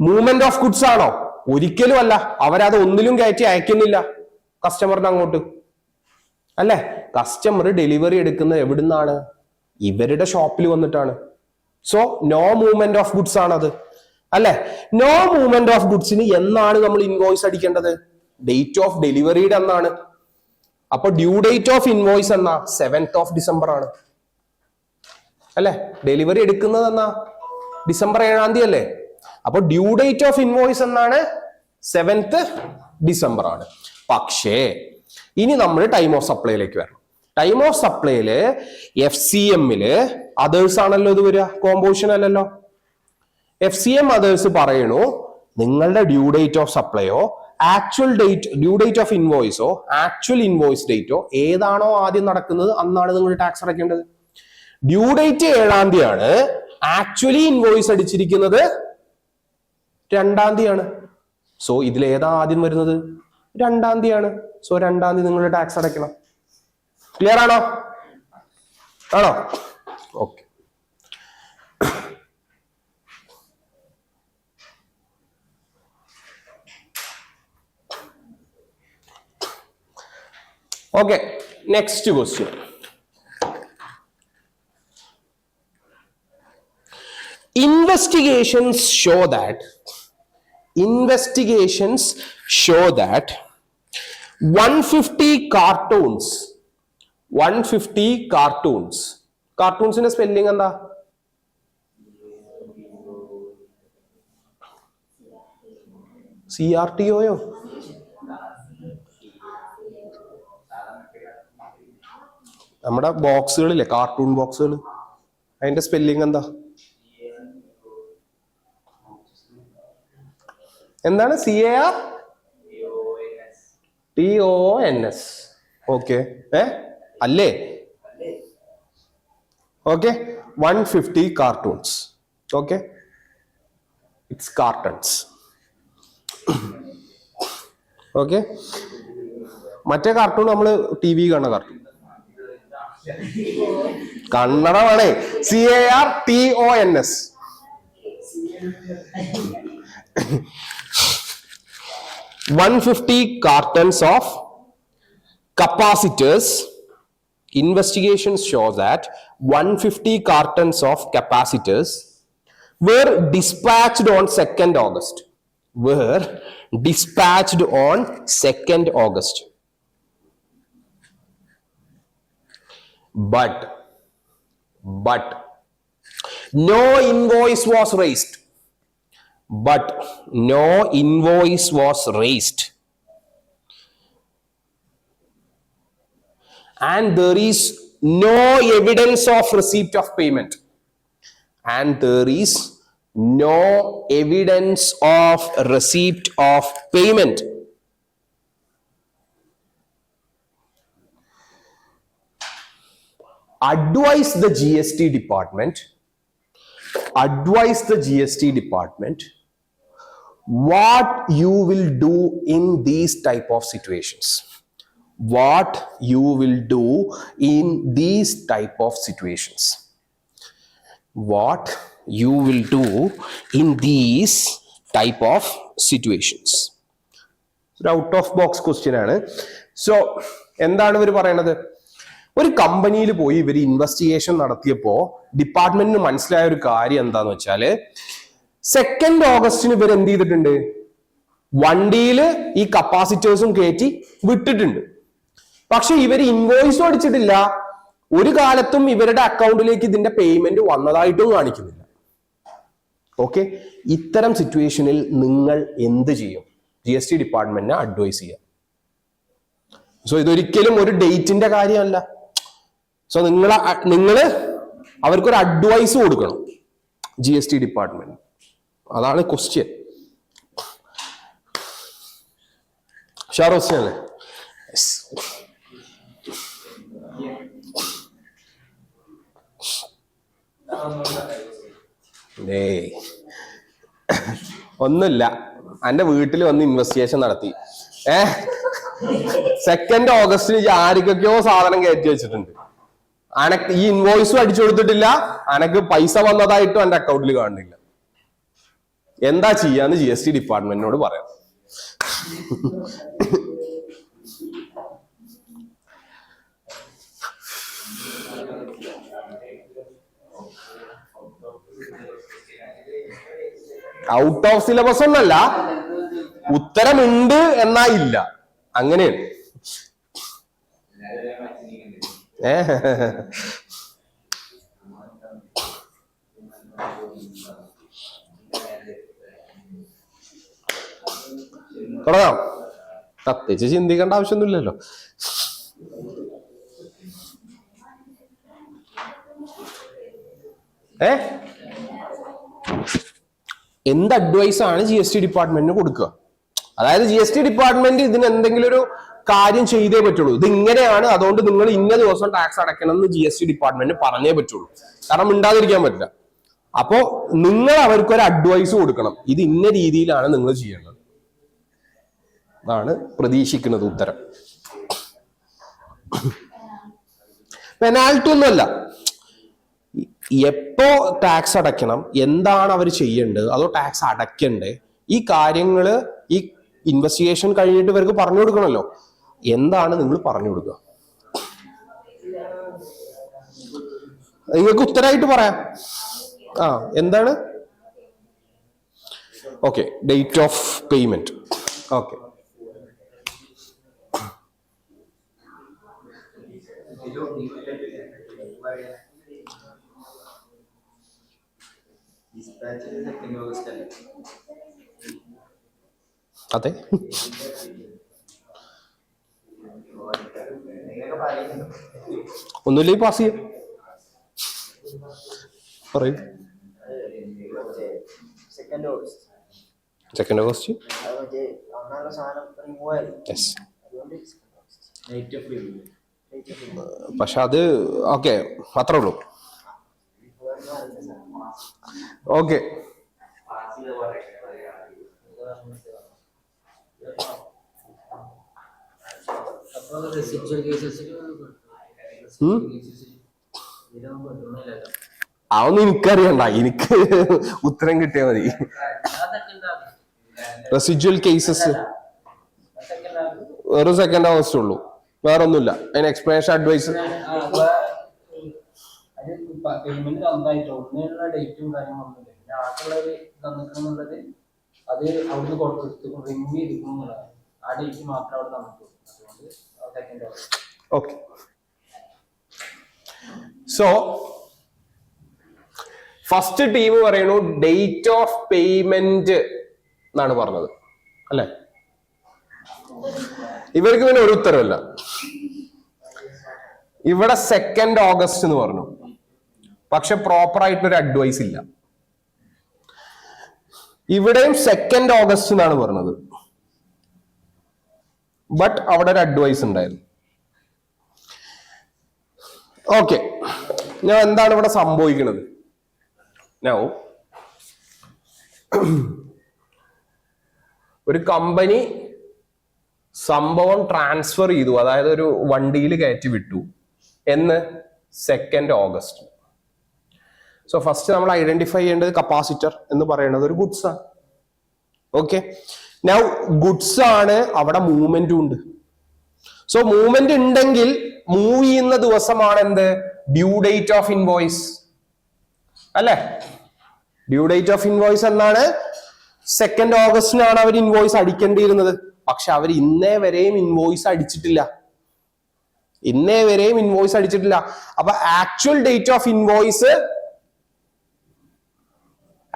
A: മൂവ്മെന്റ് ഓഫ് ഗുഡ്സ് ആണോ? ഒരിക്കലും അല്ല. അവരത് ഒന്നിലും കയറ്റി അയക്കുന്നില്ല കസ്റ്റമറിന് അങ്ങോട്ട്. അല്ലെ? കസ്റ്റമർ ഡെലിവറി എടുക്കുന്നത് എവിടുന്നാണ്? ഇവരുടെ ഷോപ്പിൽ വന്നിട്ടാണ്. So no movement of goods ആണത്. അല്ലെ? നോ മൂവ്മെന്റ് ഓഫ് ഗുഡ്സിന് എന്നാണ് നമ്മൾ ഇൻവോയ്സ് അടിക്കേണ്ടത്? ഡേറ്റ് ഓഫ് ഡെലിവറിയുടെ എന്നാണ്. അപ്പൊ ഡ്യൂ ഡേറ്റ് ഓഫ് ഇൻവോയ്സ് എന്നാ 7th of December ആണ്. അല്ലെ? ഡെലിവറി എടുക്കുന്നത് എന്നാ December 7 അല്ലേ? അപ്പൊ ഡ്യൂ ഡേറ്റ് ഓഫ് ഇൻവോയ്സ് എന്നാണ് 7th December ആണ്. പക്ഷേ ഇനി നമ്മൾ ടൈം ഓഫ് സപ്ലൈയിലേക്ക് വരണം. ടൈം ഓഫ് സപ്ലൈയില് FCMല് അതേഴ്സ് ആണല്ലോ ഇത് വരിക, കോമ്പോസിഷൻ അല്ലല്ലോ. FCM അതേഴ്സ് പറയണു നിങ്ങളുടെ ഡ്യൂ ഡേറ്റ് ഓഫ് സപ്ലൈയോ ഡ്യൂ ഡേറ്റ് ഓഫ് ഇൻവോയ്സോ ആക്ച്വൽ ഇൻവോയ്സ് ഡേറ്റോ ഏതാണോ ആദ്യം നടക്കുന്നത് അന്നാണ് നിങ്ങൾ ടാക്സ് അടയ്ക്കേണ്ടത്. ഡ്യൂ ഡേറ്റ് 7 ആണ്. ആക്ച്വലി ഇൻവോയ്സ് അടിച്ചിരിക്കുന്നത് 2 സോ ഇതിൽ ഏതാ ആദ്യം വരുന്നത്? 2 സോ 2 നിങ്ങൾ ടാക്സ് അടയ്ക്കണം. ക്ലിയർ ആണോ? Okay. Okay, next question. Investigations show that 150 cartoons. Cartoonsന്റെ സ്പെല്ലിംഗ് എന്താ? CRTOയോ? നമ്മുടെ ബോക്സുകളില്ലേ, കാർട്ടൂൺ ബോക്സുകൾ, അതിന്റെ സ്പെല്ലിംഗ് എന്താ? എന്താണ്? CARTONS. ഓക്കെ. അല്ലേ? Okay. 150 cartoons. Okay. It's cartons. Okay. മറ്റേ കാർട്ടൂൺ നമ്മള് TV കാണുന്ന cartoon കന്നഡമാണേ. CARTONS. 150 cartons of capacitors. Investigations show that 150 cartons of capacitors were dispatched on 2nd August. But no invoice was raised. And there is no evidence of receipt of payment. and there is no evidence of receipt of payment. Advise the GST department what you will do in these type of situations. What you will do in these type of situations. What you will do in these type of situations. ഒരു out of box question ആണ്. So എന്താണ് ഇവർ പറയണത്? ഒരു കമ്പനിയിൽ പോയി ഇവർ investigation നടത്തിയപ്പോ ഡിപ്പാർട്ട്മെന്റിന് മനസ്സിലായ ഒരു കാര്യം എന്താന്ന് വെച്ചാല് 2 ഓഗസ്റ്റിന് ഇവർ എന്ത് ചെയ്തിട്ടുണ്ട്? വണ്ടിയില് ഈ കപ്പാസിറ്റേഴ്സും കയറ്റി വിട്ടിട്ടുണ്ട്. പക്ഷെ ഇവർ ഇൻവോയ്സും അടിച്ചിട്ടില്ല. ഒരു കാലത്തും ഇവരുടെ അക്കൗണ്ടിലേക്ക് ഇതിന്റെ പേയ്മെന്റ് വന്നതായിട്ടും കാണിക്കുന്നില്ല. ഓക്കെ, ഇത്തരം സിറ്റുവേഷനിൽ നിങ്ങൾ എന്ത് ചെയ്യും? GST ഡിപ്പാർട്ട്മെന്റിനെ അഡ്വൈസ് ചെയ്യാം. സോ ഇതൊരിക്കലും ഒരു ഡേറ്റിന്റെ കാര്യമല്ല. സോ നിങ്ങള് അവർക്കൊരു അഡ്വൈസ് കൊടുക്കണം GST ഡിപ്പാർട്ട്മെന്റ്. അതാണ് ക്വസ്റ്റ്യൻ. ഷാറോസ് അല്ലേ? ഒന്നുമില്ല, എന്റെ വീട്ടിൽ വന്ന് ഇൻവെസ്റ്റിഗേഷൻ നടത്തി. 2 ഓഗസ്റ്റിന് ആർക്കൊക്കെയോ സാധനം കയറ്റി വെച്ചിട്ടുണ്ട്. അനക്ക് ഈ ഇൻവോയ്സും അടിച്ചു കൊടുത്തിട്ടില്ല, അനക്ക് പൈസ വന്നതായിട്ടും എന്റെ അക്കൗണ്ടിൽ കാണുന്നില്ല. എന്താ ചെയ്യാന്ന് GST ഡിപ്പാർട്ട്മെന്റിനോട് പറയാം. ഔട്ട് ഓഫ് സിലബസ് ഒന്നല്ല, ഉത്തരമുണ്ട് എന്നാ ഇല്ല, അങ്ങനെയാണ്. തുടങ്ങാം. പ്രത്യേകിച്ച് ചിന്തിക്കേണ്ട ആവശ്യമൊന്നുമില്ലല്ലോ. എന്ത് അഡ്വൈസ് ആണ് GST ഡിപ്പാർട്ട്മെന്റിന് കൊടുക്കുക? അതായത് GST ഡിപ്പാർട്ട്മെന്റ് ഇതിന് എന്തെങ്കിലും ഒരു കാര്യം ചെയ്തേ പറ്റുള്ളൂ. ഇത് ഇങ്ങനെയാണ്, അതുകൊണ്ട് നിങ്ങൾ ഇന്ന ദിവസം ടാക്സ് അടയ്ക്കണം എന്ന് GST ഡിപ്പാർട്ട്മെന്റ് പറഞ്ഞേ പറ്റുള്ളൂ. കാരണം മിണ്ടാതിരിക്കാൻ പറ്റില്ല. അപ്പോ നിങ്ങൾ അവർക്കൊരു അഡ്വൈസ് കൊടുക്കണം, ഇത് ഇന്ന രീതിയിലാണ് നിങ്ങൾ ചെയ്യേണ്ടത്. അതാണ് പ്രതീക്ഷിക്കുന്നത് ഉത്തരം. പെനാൽറ്റി ഒന്നുമല്ല, എപ്പോ ടാക്സ് അടയ്ക്കണം, എന്താണ് അവർ ചെയ്യേണ്ടത്, അതോ ടാക്സ് അടയ്ക്കണ്ടേ, ഈ കാര്യങ്ങള് ഈ ഇൻവെസ്റ്റിഗേഷൻ കഴിഞ്ഞിട്ട് ഇവർക്ക് പറഞ്ഞു കൊടുക്കണമല്ലോ. എന്താണ് നിങ്ങൾ പറഞ്ഞു കൊടുക്കുക? നിങ്ങൾക്ക് ഉത്തരമായിട്ട് പറയാം. എന്താണ്? Okay, date of payment. Okay, അതെ, ഒന്നുമില്ലേ പാസ് ചെയ്യും. പറയൂ. 2 ഓഗസ്റ്റ്. പക്ഷെ അത് ഓക്കെ, അത്രേ ഉള്ളൂ. ഓക്കെ, അതൊന്നും എനിക്കറിയണ്ട, എനിക്ക് ഉത്തരം കിട്ടിയാൽ മതി. റെസിജ്വൽ കേസസ് വെറും 2 ഓഗസ്റ്റ് ഉള്ളൂ, വേറെ ഒന്നുമില്ല. അതിന് എക്സ്പ്ലനേഷൻ അഡ്വൈസ്
C: അത് അവിടുന്ന് റിമൂവ് ചെയ്തിരിക്കുന്നതാണ്. ആ ഡേറ്റ് മാത്രം അവിടെ നമുക്ക്.
A: ഓക്കെ, സോ ഫസ്റ്റ് ടീം പറയുന്നു ഡേറ്റ് ഓഫ് പേയ്മെന്റ് എന്നാണ് പറഞ്ഞത് അല്ലെ? ഇവർക്ക് പിന്നെ ഒരു ഉത്തരവല്ല. ഇവിടെ 2 ഓഗസ്റ്റ് എന്ന് പറഞ്ഞു, പക്ഷെ പ്രോപ്പർ ആയിട്ടൊരു അഡ്വൈസ് ഇല്ല. ഇവിടെയും 2nd ഓഗസ്റ്റ് എന്നാണ് പറഞ്ഞത്, ബട്ട് അവിടെ ഒരു അഡ്വൈസ് ഉണ്ടായിരുന്നു. ഓക്കെ, ഞാൻ എന്താണ് ഇവിടെ സംഭവിക്കുന്നത്? നൗ ഒരു കമ്പനി സംഭവം ട്രാൻസ്ഫർ ചെയ്തു, അതായത് ഒരു വണ്ടിയിൽ കയറ്റി വിട്ടു എന്ന് 2nd ഓഗസ്റ്റ്. സോ ഫസ്റ്റ് നമ്മൾ ഐഡന്റിഫൈ ചെയ്യേണ്ടത് കപ്പാസിറ്റർ എന്ന് പറയുന്നത് ഒരു ഗുഡ്സ് ആണ്. ഓക്കെ, നൗ ഗുഡ്സ് ആണ്, അവിടെ മൂവ്മെന്റും ഉണ്ട്. സോ മൂവ്മെന്റ് ഉണ്ടെങ്കിൽ മൂവ് ചെയ്യുന്ന ദിവസമാണ് എന്ത്? ഡ്യൂ ഡേറ്റ് ഓഫ് ഇൻവോയ്സ് അല്ലെ? ഡ്യൂ ഡേറ്റ് ഓഫ് ഇൻവോയ്സ് എന്നാണ് 2nd ഓഗസ്റ്റിനാണ് അവർ ഇൻവോയ്സ് അടിക്കേണ്ടിയിരുന്നത്. പക്ഷെ അവർ ഇന്നേ വരെയും ഇൻവോയ്സ് അടിച്ചിട്ടില്ല. അപ്പൊ actual date of invoice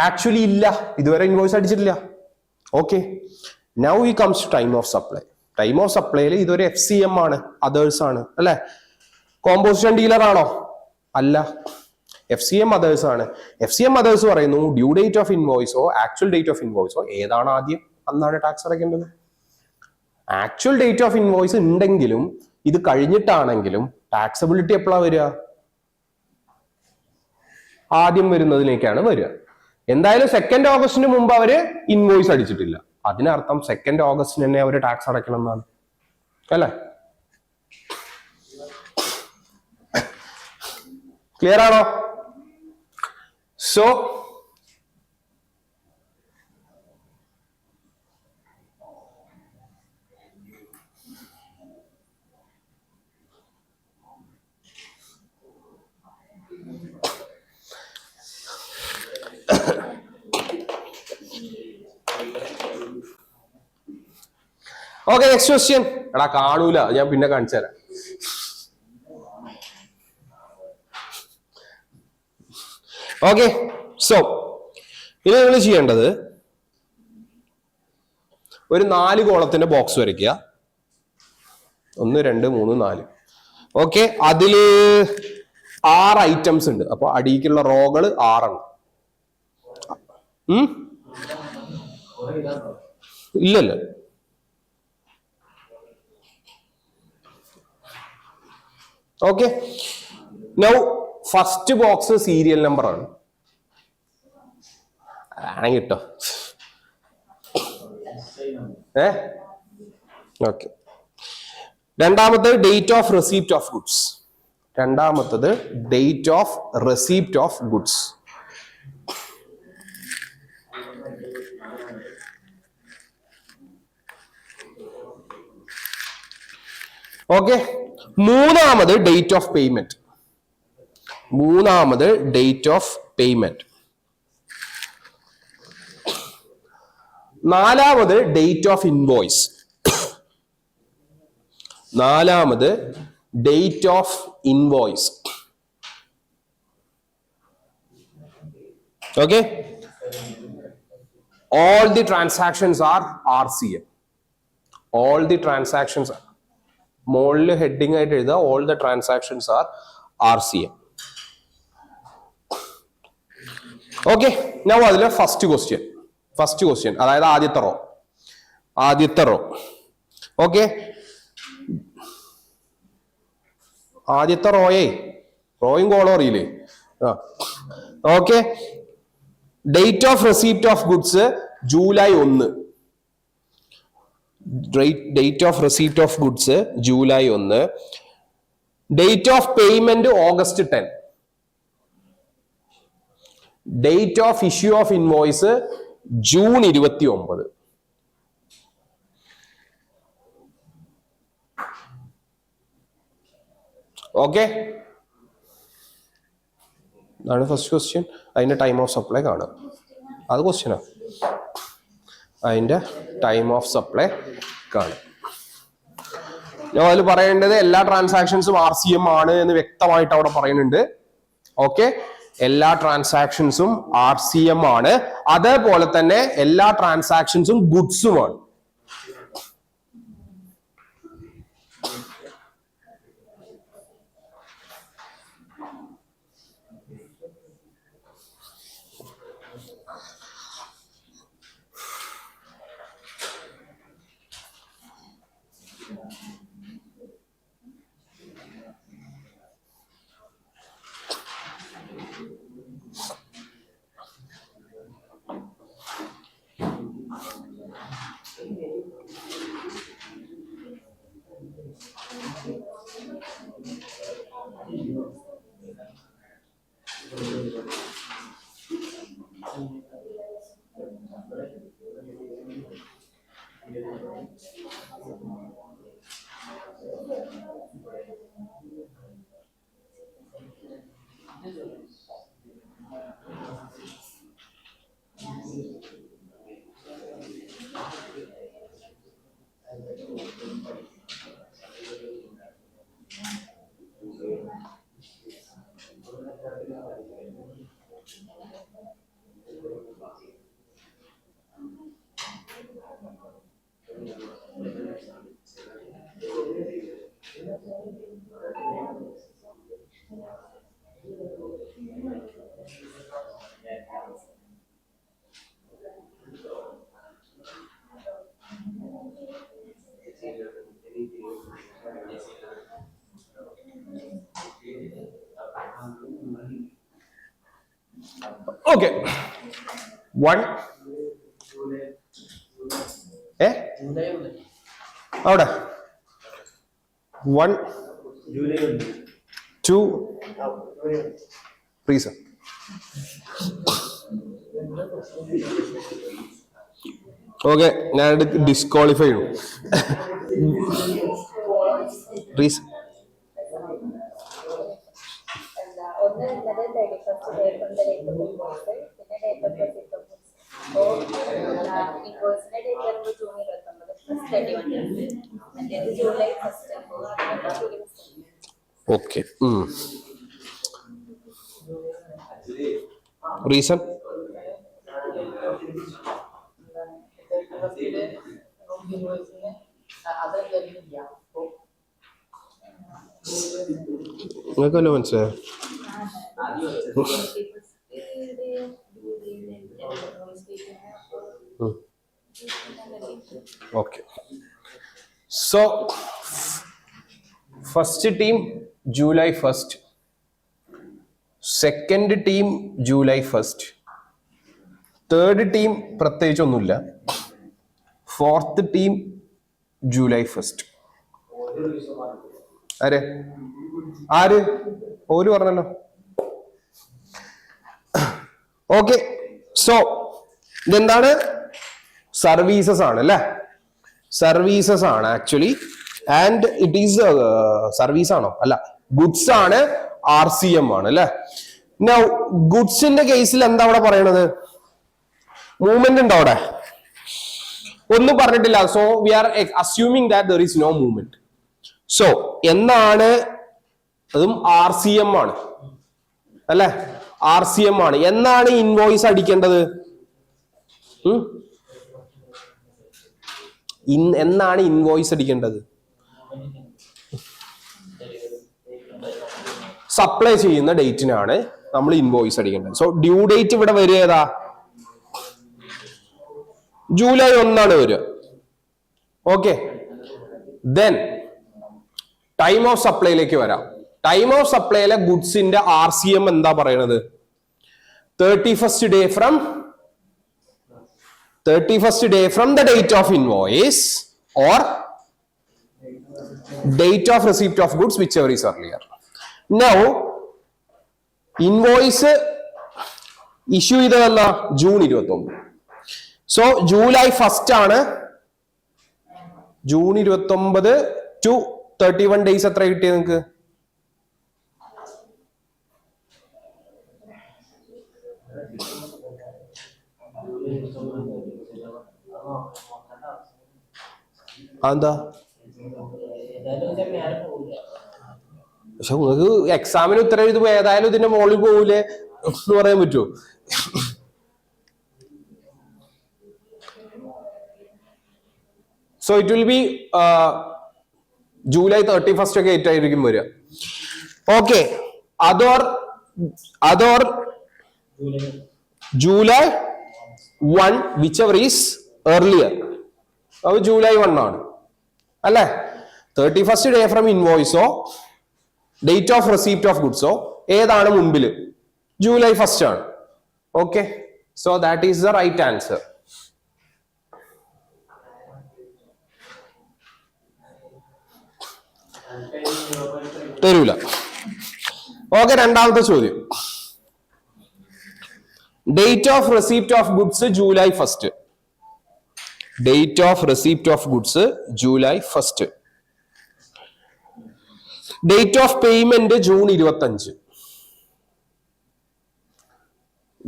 A: actually ഇല്ല, ഇതുവരെ ഇൻവോയ്സ് അടിച്ചിട്ടില്ല. Okay, now we comes to time of supply. Time of സപ്ലൈയിൽ ഇതൊരു FCM ആണ്, അതേഴ്സ് ആണ് അല്ലെ? കോമ്പോസിഷൻ ഡീലർ ആണോ? അല്ല, FCM അതേഴ്സ് ആണ്. FCM അതേഴ്സ് പറയുന്നു ഡ്യൂ ഡേറ്റ് ഓഫ് ഇൻവോയ്സോ ആക്ച്വൽ ഡേറ്റ് ഓഫ് ഇൻവോയ്സോ ഏതാണ് ആദ്യം, അന്നാണ് ടാക്സ് അടയ്ക്കേണ്ടത്. ആക്ച്വൽ ഡേറ്റ് ഓഫ് ഇൻവോയ്സ് ഉണ്ടെങ്കിലും ഇത് കഴിഞ്ഞിട്ടാണെങ്കിലും ടാക്സബിലിറ്റി എപ്പോഴാണ് വരിക? ആദ്യം വരുന്നതിലേക്കാണ് വരിക. എന്തായാലും 2nd ഓഗസ്റ്റിന് മുമ്പ് അവര് ഇൻവോയ്സ് അടിച്ചിട്ടില്ല, അതിനർത്ഥം 2nd ഓഗസ്റ്റിന് തന്നെ അവര് ടാക്സ് അടയ്ക്കണം എന്നാണ് അല്ലെ? ക്ലിയർ ആണോ? So okay, next question. എടാ കാണൂല, ഞാൻ പിന്നെ കാണിച്ചു തരാം. ഓക്കെ, സോ ഇനി നിങ്ങൾ ചെയ്യേണ്ടത് ഒരു 4 കോളത്തിന്റെ ബോക്സ് വരയ്ക്കുക. 1 2 3 4. ഓക്കെ, അതില് 6 ഐറ്റംസ് ഉണ്ട്. അപ്പൊ അടിയിലുള്ള റോകൾ 6 ആണ്. ഇല്ലല്ല, okay. Now first box serial number ആണ്, ആണെങ്കിൽ കേട്ടോ. ഓക്കെ, രണ്ടാമത്തത് date of receipt of goods. Okay, മൂന്നാമത് ഡേറ്റ് ഓഫ് പേയ്മെന്റ്. നാലാമത് date of invoice. Okay, all the transactions are RCM. മോളില് ഹെഡിങ് ആയിട്ട് എഴുതുക, all the transactions are RCM. Okay, ഞാൻ അതിലെ ഫസ്റ്റ് ക്വസ്റ്റ്യൻ അതായത് ആദ്യത്തെ റോ. ഓക്കെ, ആദ്യത്തെ റോയും കോളം അറിയില്ലേ? Okay, date of receipt of goods July 1. Date of receipt of goods July 1. Date of payment August 10. Date of issue of invoice June 29. Okay, അതാണ് first question. അതിന്റെ time of supply കാണുക, അത് ക്വസ്റ്റ്യനാ. അതിന്റെ time of supply കാണുക. ഞാൻ അതിൽ പറയേണ്ടത് എല്ലാ ട്രാൻസാക്ഷൻസും RCM ആണ് എന്ന് വ്യക്തമായിട്ട് അവിടെ പറയുന്നുണ്ട്. ഓക്കെ, എല്ലാ ട്രാൻസാക്ഷൻസും RCM ആണ്, അതേപോലെ തന്നെ എല്ലാ ട്രാൻസാക്ഷൻസും ഗുഡ്സുമാണ്. Okay. One. അവിടെ 1 2 reason. ഓക്കെ, ഞാൻ ഡിസ്ക്വാളിഫൈ ചെയ്യും. Reason okay. റീസൺ നിങ്ങൾക്ക് വല്ല മനസ്സിലായോ? Okay. So first team July 1, second team July 1, third team പ്രത്യേകിച്ചൊന്നുമില്ല, ഫോർത്ത് ടീം ജൂലൈ 1. ആര് ഓര് പറഞ്ഞല്ലോ. ഓക്കെ. സോ ഇതെന്താണ്? സർവീസസ് ആണ് അല്ലെ? സർവീസസ് ആണ് actually. And it is service ആണോ? അല്ല, ഗുഡ്സ് ആണ്. RCM ആണ് അല്ലെ? നൗ ഗുഡ്സിന്റെ കേസിൽ എന്താ അവിടെ പറയണത്? മൂവ്മെന്റ് ഉണ്ടോ അവിടെ? ഒന്നും പറഞ്ഞിട്ടില്ല. So we are assuming that there is no movement. So എന്നാണ്? അതും RCM ആണ് അല്ലെ? RCM ആണ്. എന്നാണ് ഇൻവോയ്സ് അടിക്കേണ്ടത്? എന്നാണ് ഇൻവോയ്സ് അടിക്കേണ്ടത്? സപ്ലൈ ചെയ്യുന്ന ഡേറ്റിനാണ് നമ്മൾ ഇൻവോയ്സ് അടിക്കേണ്ടത്. സോ ഡ്യൂ ഡേറ്റ് ഇവിടെ വരിക ഏതാ? ജൂലൈ 1 വരിക. ഓക്കെ. ദെൻ ടൈം ഓഫ് സപ്ലൈയിലേക്ക് വരാം. ടൈം ഓഫ് സപ്ലൈയിലെ ഗുഡ്സിന്റെ RCM എന്താ പറയണത്? 31st day from the date of invoice or date of receipt of goods, whichever is earlier. Now invoice issue ചെയ്തതല്ല June 29. So July 1 ആണ്. June 29 to 31 days എത്ര കിട്ടിയത് നിങ്ങൾക്ക്? എന്താ? പക്ഷെ നിങ്ങൾക്ക് എക്സാമിന് ഉത്തരം എഴുതുമ്പോ ഏതായാലും ഇതിന്റെ മുകളിൽ പോകൂലേ എന്ന് പറയാൻ പറ്റുമോ? So it will be July 31st ഒക്കെ ആയിരിക്കും വരിക. ഓക്കെ. അതോർ ജൂലൈ 1 whichever is earlier. അത് ജൂലൈ 1 ആണ് അല്ലെ? 31st day from ഇൻവോയ്സോ ഡേറ്റ് ഓഫ് റെസിപ്റ്റ് ഓഫ് ഗുഡ്സോ ഏതാണ് മുമ്പില്? ജൂലൈ 1 ആണ്. Okay. So that is the right answer. തരൂല. ഓക്കെ. രണ്ടാമത്തെ ചോദ്യം. Date of receipt of goods July 1. Date of receipt of goods July 1. Date of payment June 25.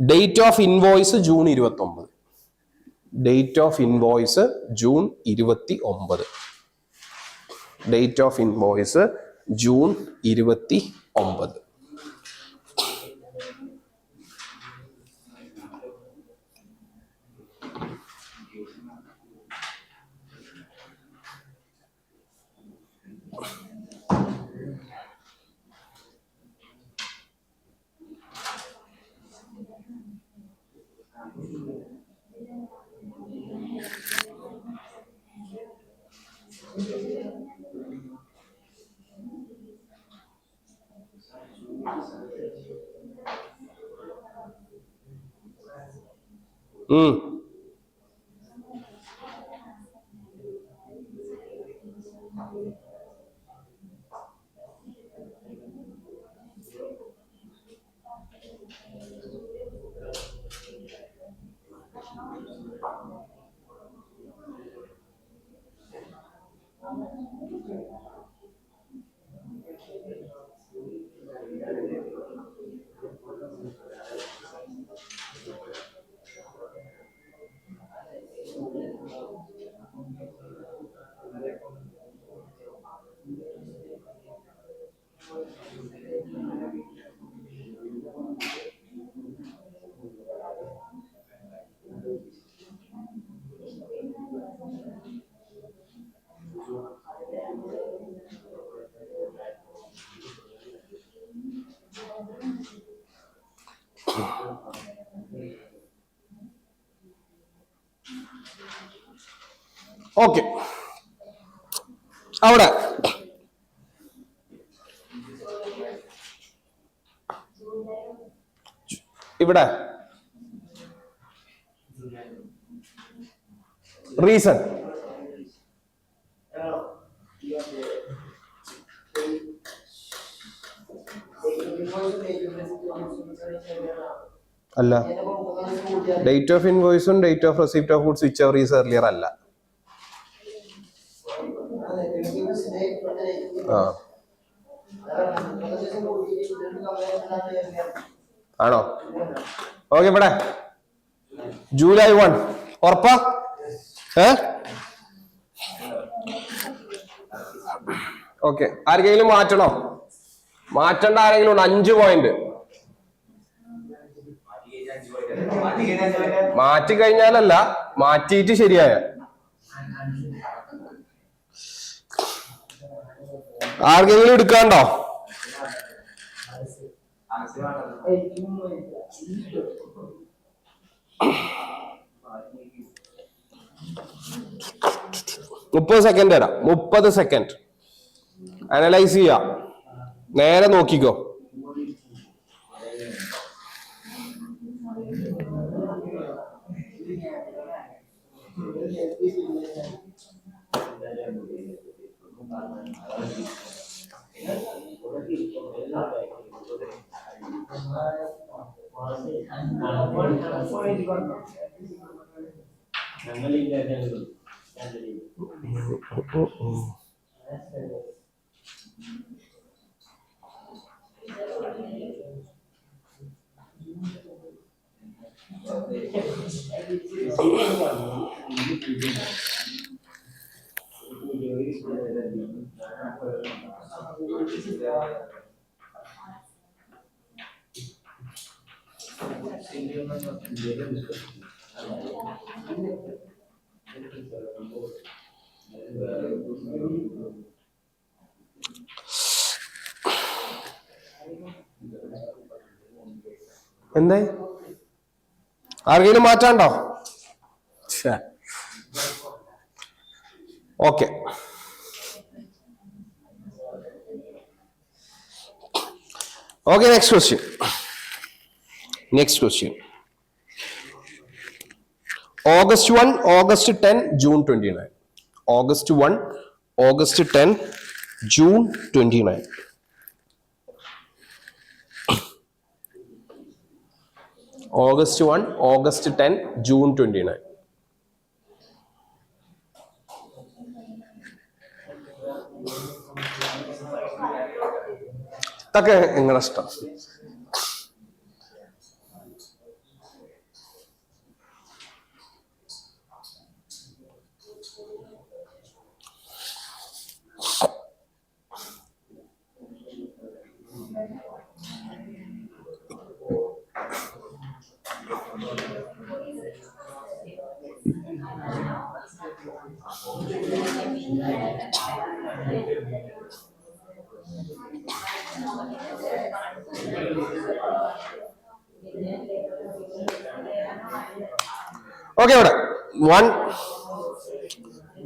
A: Date of invoice June 29. Date of invoice June 29. Date of invoice June 29. Okay, അവിടെ ഇവിടെ reason അല്ല, date of ഇൻവോയ്സും date of receipt of goods whichever is earlier അല്ല. ആണോ? Okay, ഇവിടെ July 1 ഉറപ്പാ? Okay, ആർക്കെങ്കിലും മാറ്റണോ? മാറ്റേണ്ട ആരെങ്കിലും ഉണ്ട്? 5 പോയിന്റ് മാറ്റി കഴിഞ്ഞാലല്ല, മാറ്റിയിട്ട് ശരിയായ. ആർക്കെങ്കിലും എടുക്കാണ്ടോ? മുപ്പത് സെക്കൻഡ് തരാം. 30 സെക്കൻഡ് അനലൈസ് ചെയ്യാം. നേരെ നോക്കിക്കോ. എന്തേ? ആർക്കെങ്കിലും മാറ്റാണ്ടോ? Okay, okay, next question. August 1, August 10, June 29. August 1, August 10, June 29. August 1, August 10, June 29. ഇതൊക്കെ നിങ്ങളുടെ ഇഷ്ടം. ഓക്കെ, ഇവിടെ 1,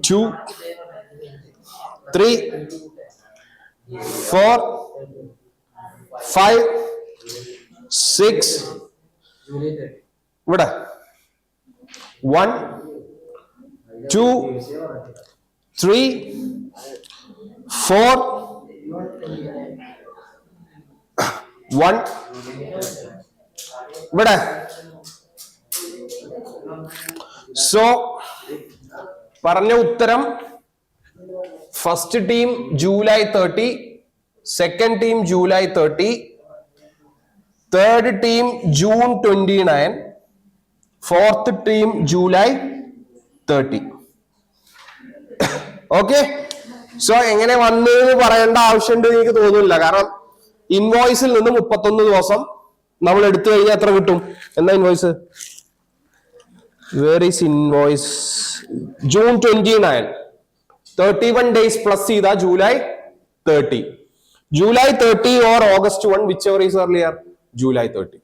A: 2, 3, 4, 5, 6. ഇവിടെ 1, 2, 3, 4, 1. ഇവിടെ സോ പറഞ്ഞ ഉത്തരം first team July 30, second team July 30, third team June 29, fourth team July 30. Okay, so എങ്ങനെ വന്നു എന്ന് പറയേണ്ട ആവശ്യമുണ്ട് എനിക്ക് തോന്നുന്നില്ല. കാരണം ഇൻവോയ്സിൽ നിന്ന് 31 ദിവസം നമ്മൾ എടുത്തു കഴിഞ്ഞാൽ എത്ര കിട്ടും? എന്താ invoice? Where is invoice? June 29. 31 days plus ചെയ്താ July 30. July 30 or August 1, whichever is earlier. July 30.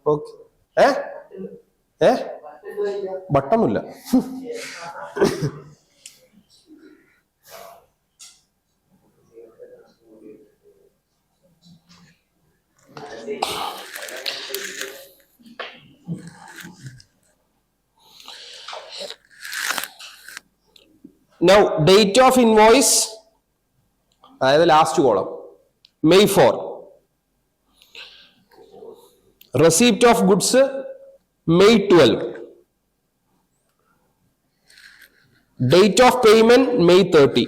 A: Okay. ബട്ടമില്ല. Now, date of invoice, അതായത് last column May 4. Receipt of goods May 12. Date of payment May 30.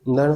A: എന്താണ്?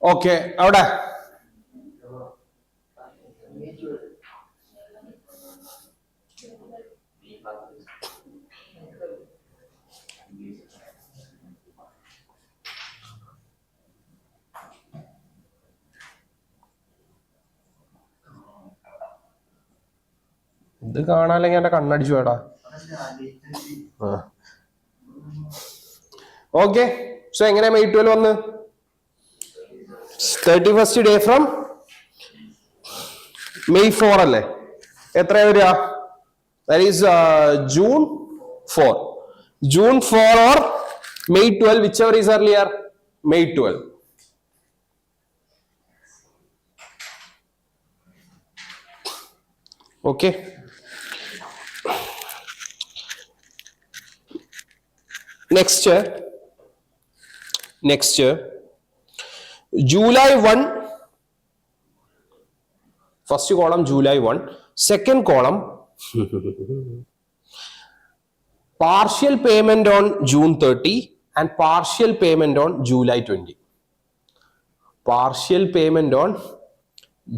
A: Okay, അവിടെ ഇത് കാണാല്ലെങ്കിൽ എന്റെ കണ്ണടിച്ചു വേടാ. Okay, so എങ്ങനെ May 12 വന്ന്? 31st day from May 4 അല്ലേ? എത്രയാ വരിക? That is June 4. June 4 or May 12, whichever is earlier. May 12. Okay. Next year, July 1, first column July 1, second column partial payment on June 30 and partial payment on July 20. partial payment on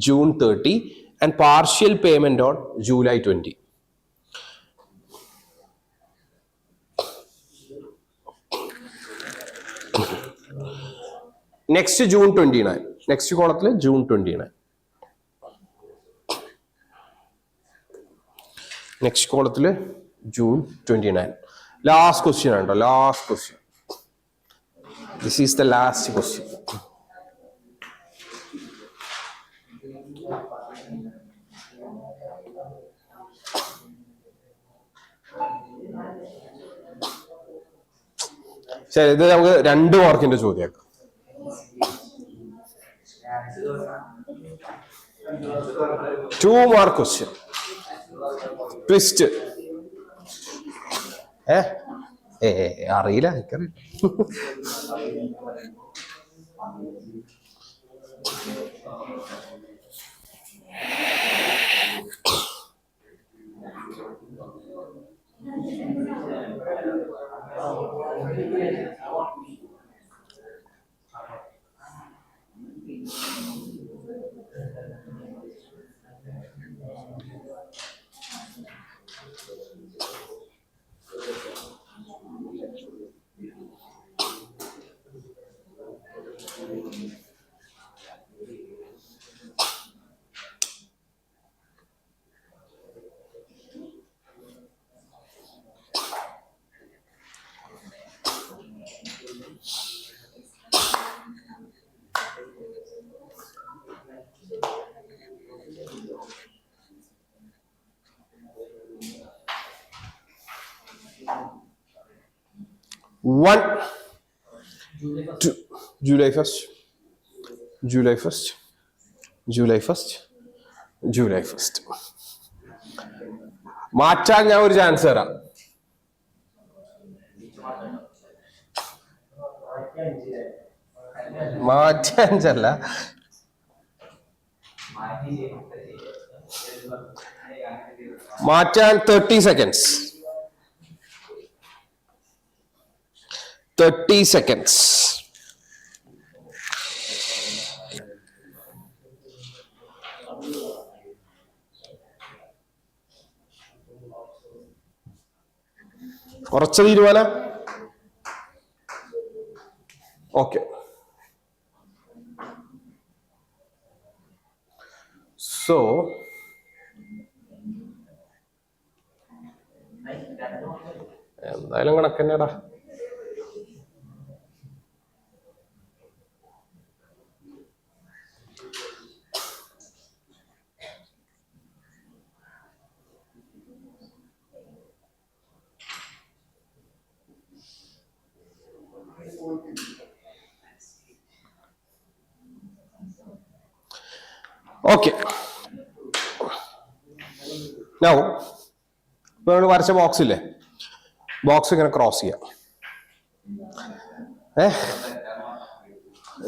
A: June 30 and partial payment on July 20. Next June 29. Next column June 29. Next column June 29. Last question. Last question. This is the last question. ശരി, ഇത് നമുക്ക് 2 മാർക്കിന്റെ ചോദ്യമാക്കാം. Two mark question. Twist. അറിയില്ല, എനിക്കറിയില്ല. July 1st. July 1st. July 1st. July 1st. മാറ്റാൻ ഞാൻ ഒരു chance തരാം. മാറ്റാൻ ചല്ല, മാറ്റാൻ 30 seconds. 30 seconds. കുറച്ച് തീരുമാനം. ഓക്കെ, സോ എന്തായാലും കണക്കന്നെടാ. ഓക്കെ, നൗ ഇപ്പൊ നമ്മൾ വരച്ച ബോക്സ് ഇല്ലേ, ബോക്സ് ഇങ്ങനെ ക്രോസ് ചെയ്യാം.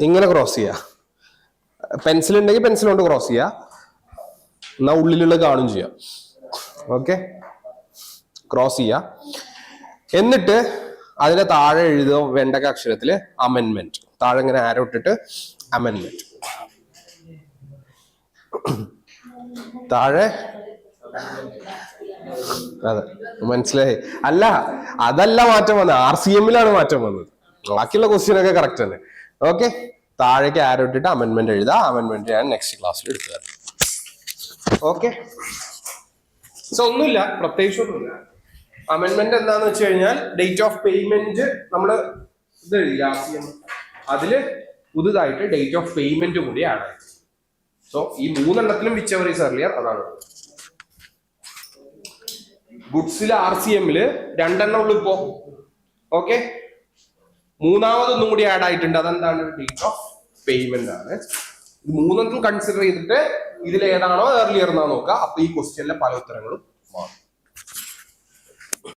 A: ഇങ്ങനെ ക്രോസ് ചെയ്യാ. പെൻസിൽ ഉണ്ടെങ്കിൽ പെൻസിൽ കൊണ്ട് ക്രോസ് ചെയ്യാ, എന്നാ ഉള്ളിലുള്ള കാണും ചെയ്യാം. ഓക്കെ, ക്രോസ് ചെയ്യാ. എന്നിട്ട് അതിന്റെ താഴെ എഴുതുക വെണ്ടക്ക അക്ഷരത്തില് അമെൻമെന്റ്. താഴെ ഇങ്ങനെ ആരോ ഇട്ടിട്ട് അമെൻമെന്റ്. താഴെ അതെ, മനസ്സിലായി? അല്ല, അതല്ല മാറ്റം വന്നത്, RCM-ലാണ് മാറ്റം വന്നത്. ബാക്കിയുള്ള ക്വസ്റ്റ്യൻ ഒക്കെ കറക്റ്റ് തന്നെ. ഓക്കെ, താഴേക്ക് ആരോ ഇട്ടിട്ട് അമെൻമെന്റ് എഴുതാ. അമെൻമെന്റ് ഞാൻ നെക്സ്റ്റ് ക്ലാസ്സിൽ എടുത്തു തരാം. ഓക്കെ, സോ ഒന്നുമില്ല, പ്രത്യേകിച്ച് ഒന്നുമില്ല. അമെൻമെന്റ് എന്താന്ന് വെച്ച് കഴിഞ്ഞാൽ ഡേറ്റ് ഓഫ് പേയ്മെന്റ് നമ്മള് ഇത് എഴുതി RCM, അതില് പുതുതായിട്ട് ഡേറ്റ് ഓഫ് പേയ്മെന്റ് കൂടി ആഡ് ആയി. സോ ഈ 3 എണ്ണത്തിലും വിച്ച് എവർ ഈസ് എർലിയർ അതാണ്. ഗുഡ്സില് RCM-ല് 2 എണ്ണം ഉള്ളു ഇപ്പോ. ഓക്കെ, മൂന്നാമതൊന്നും കൂടി ആഡ് ആയിട്ടുണ്ട്. അതെന്താണ്? ഡേറ്റ് ഓഫ് പേയ്മെന്റ് ആണ്. ഇത് 3 കൺസിഡർ ചെയ്തിട്ട് ഇതിൽ ഏതാണോ ഏർലിയർ എന്നാ നോക്കുക. അപ്പൊ ഈ ക്വസ്റ്റ്യനിലെ പല ഉത്തരങ്ങളും മാറും.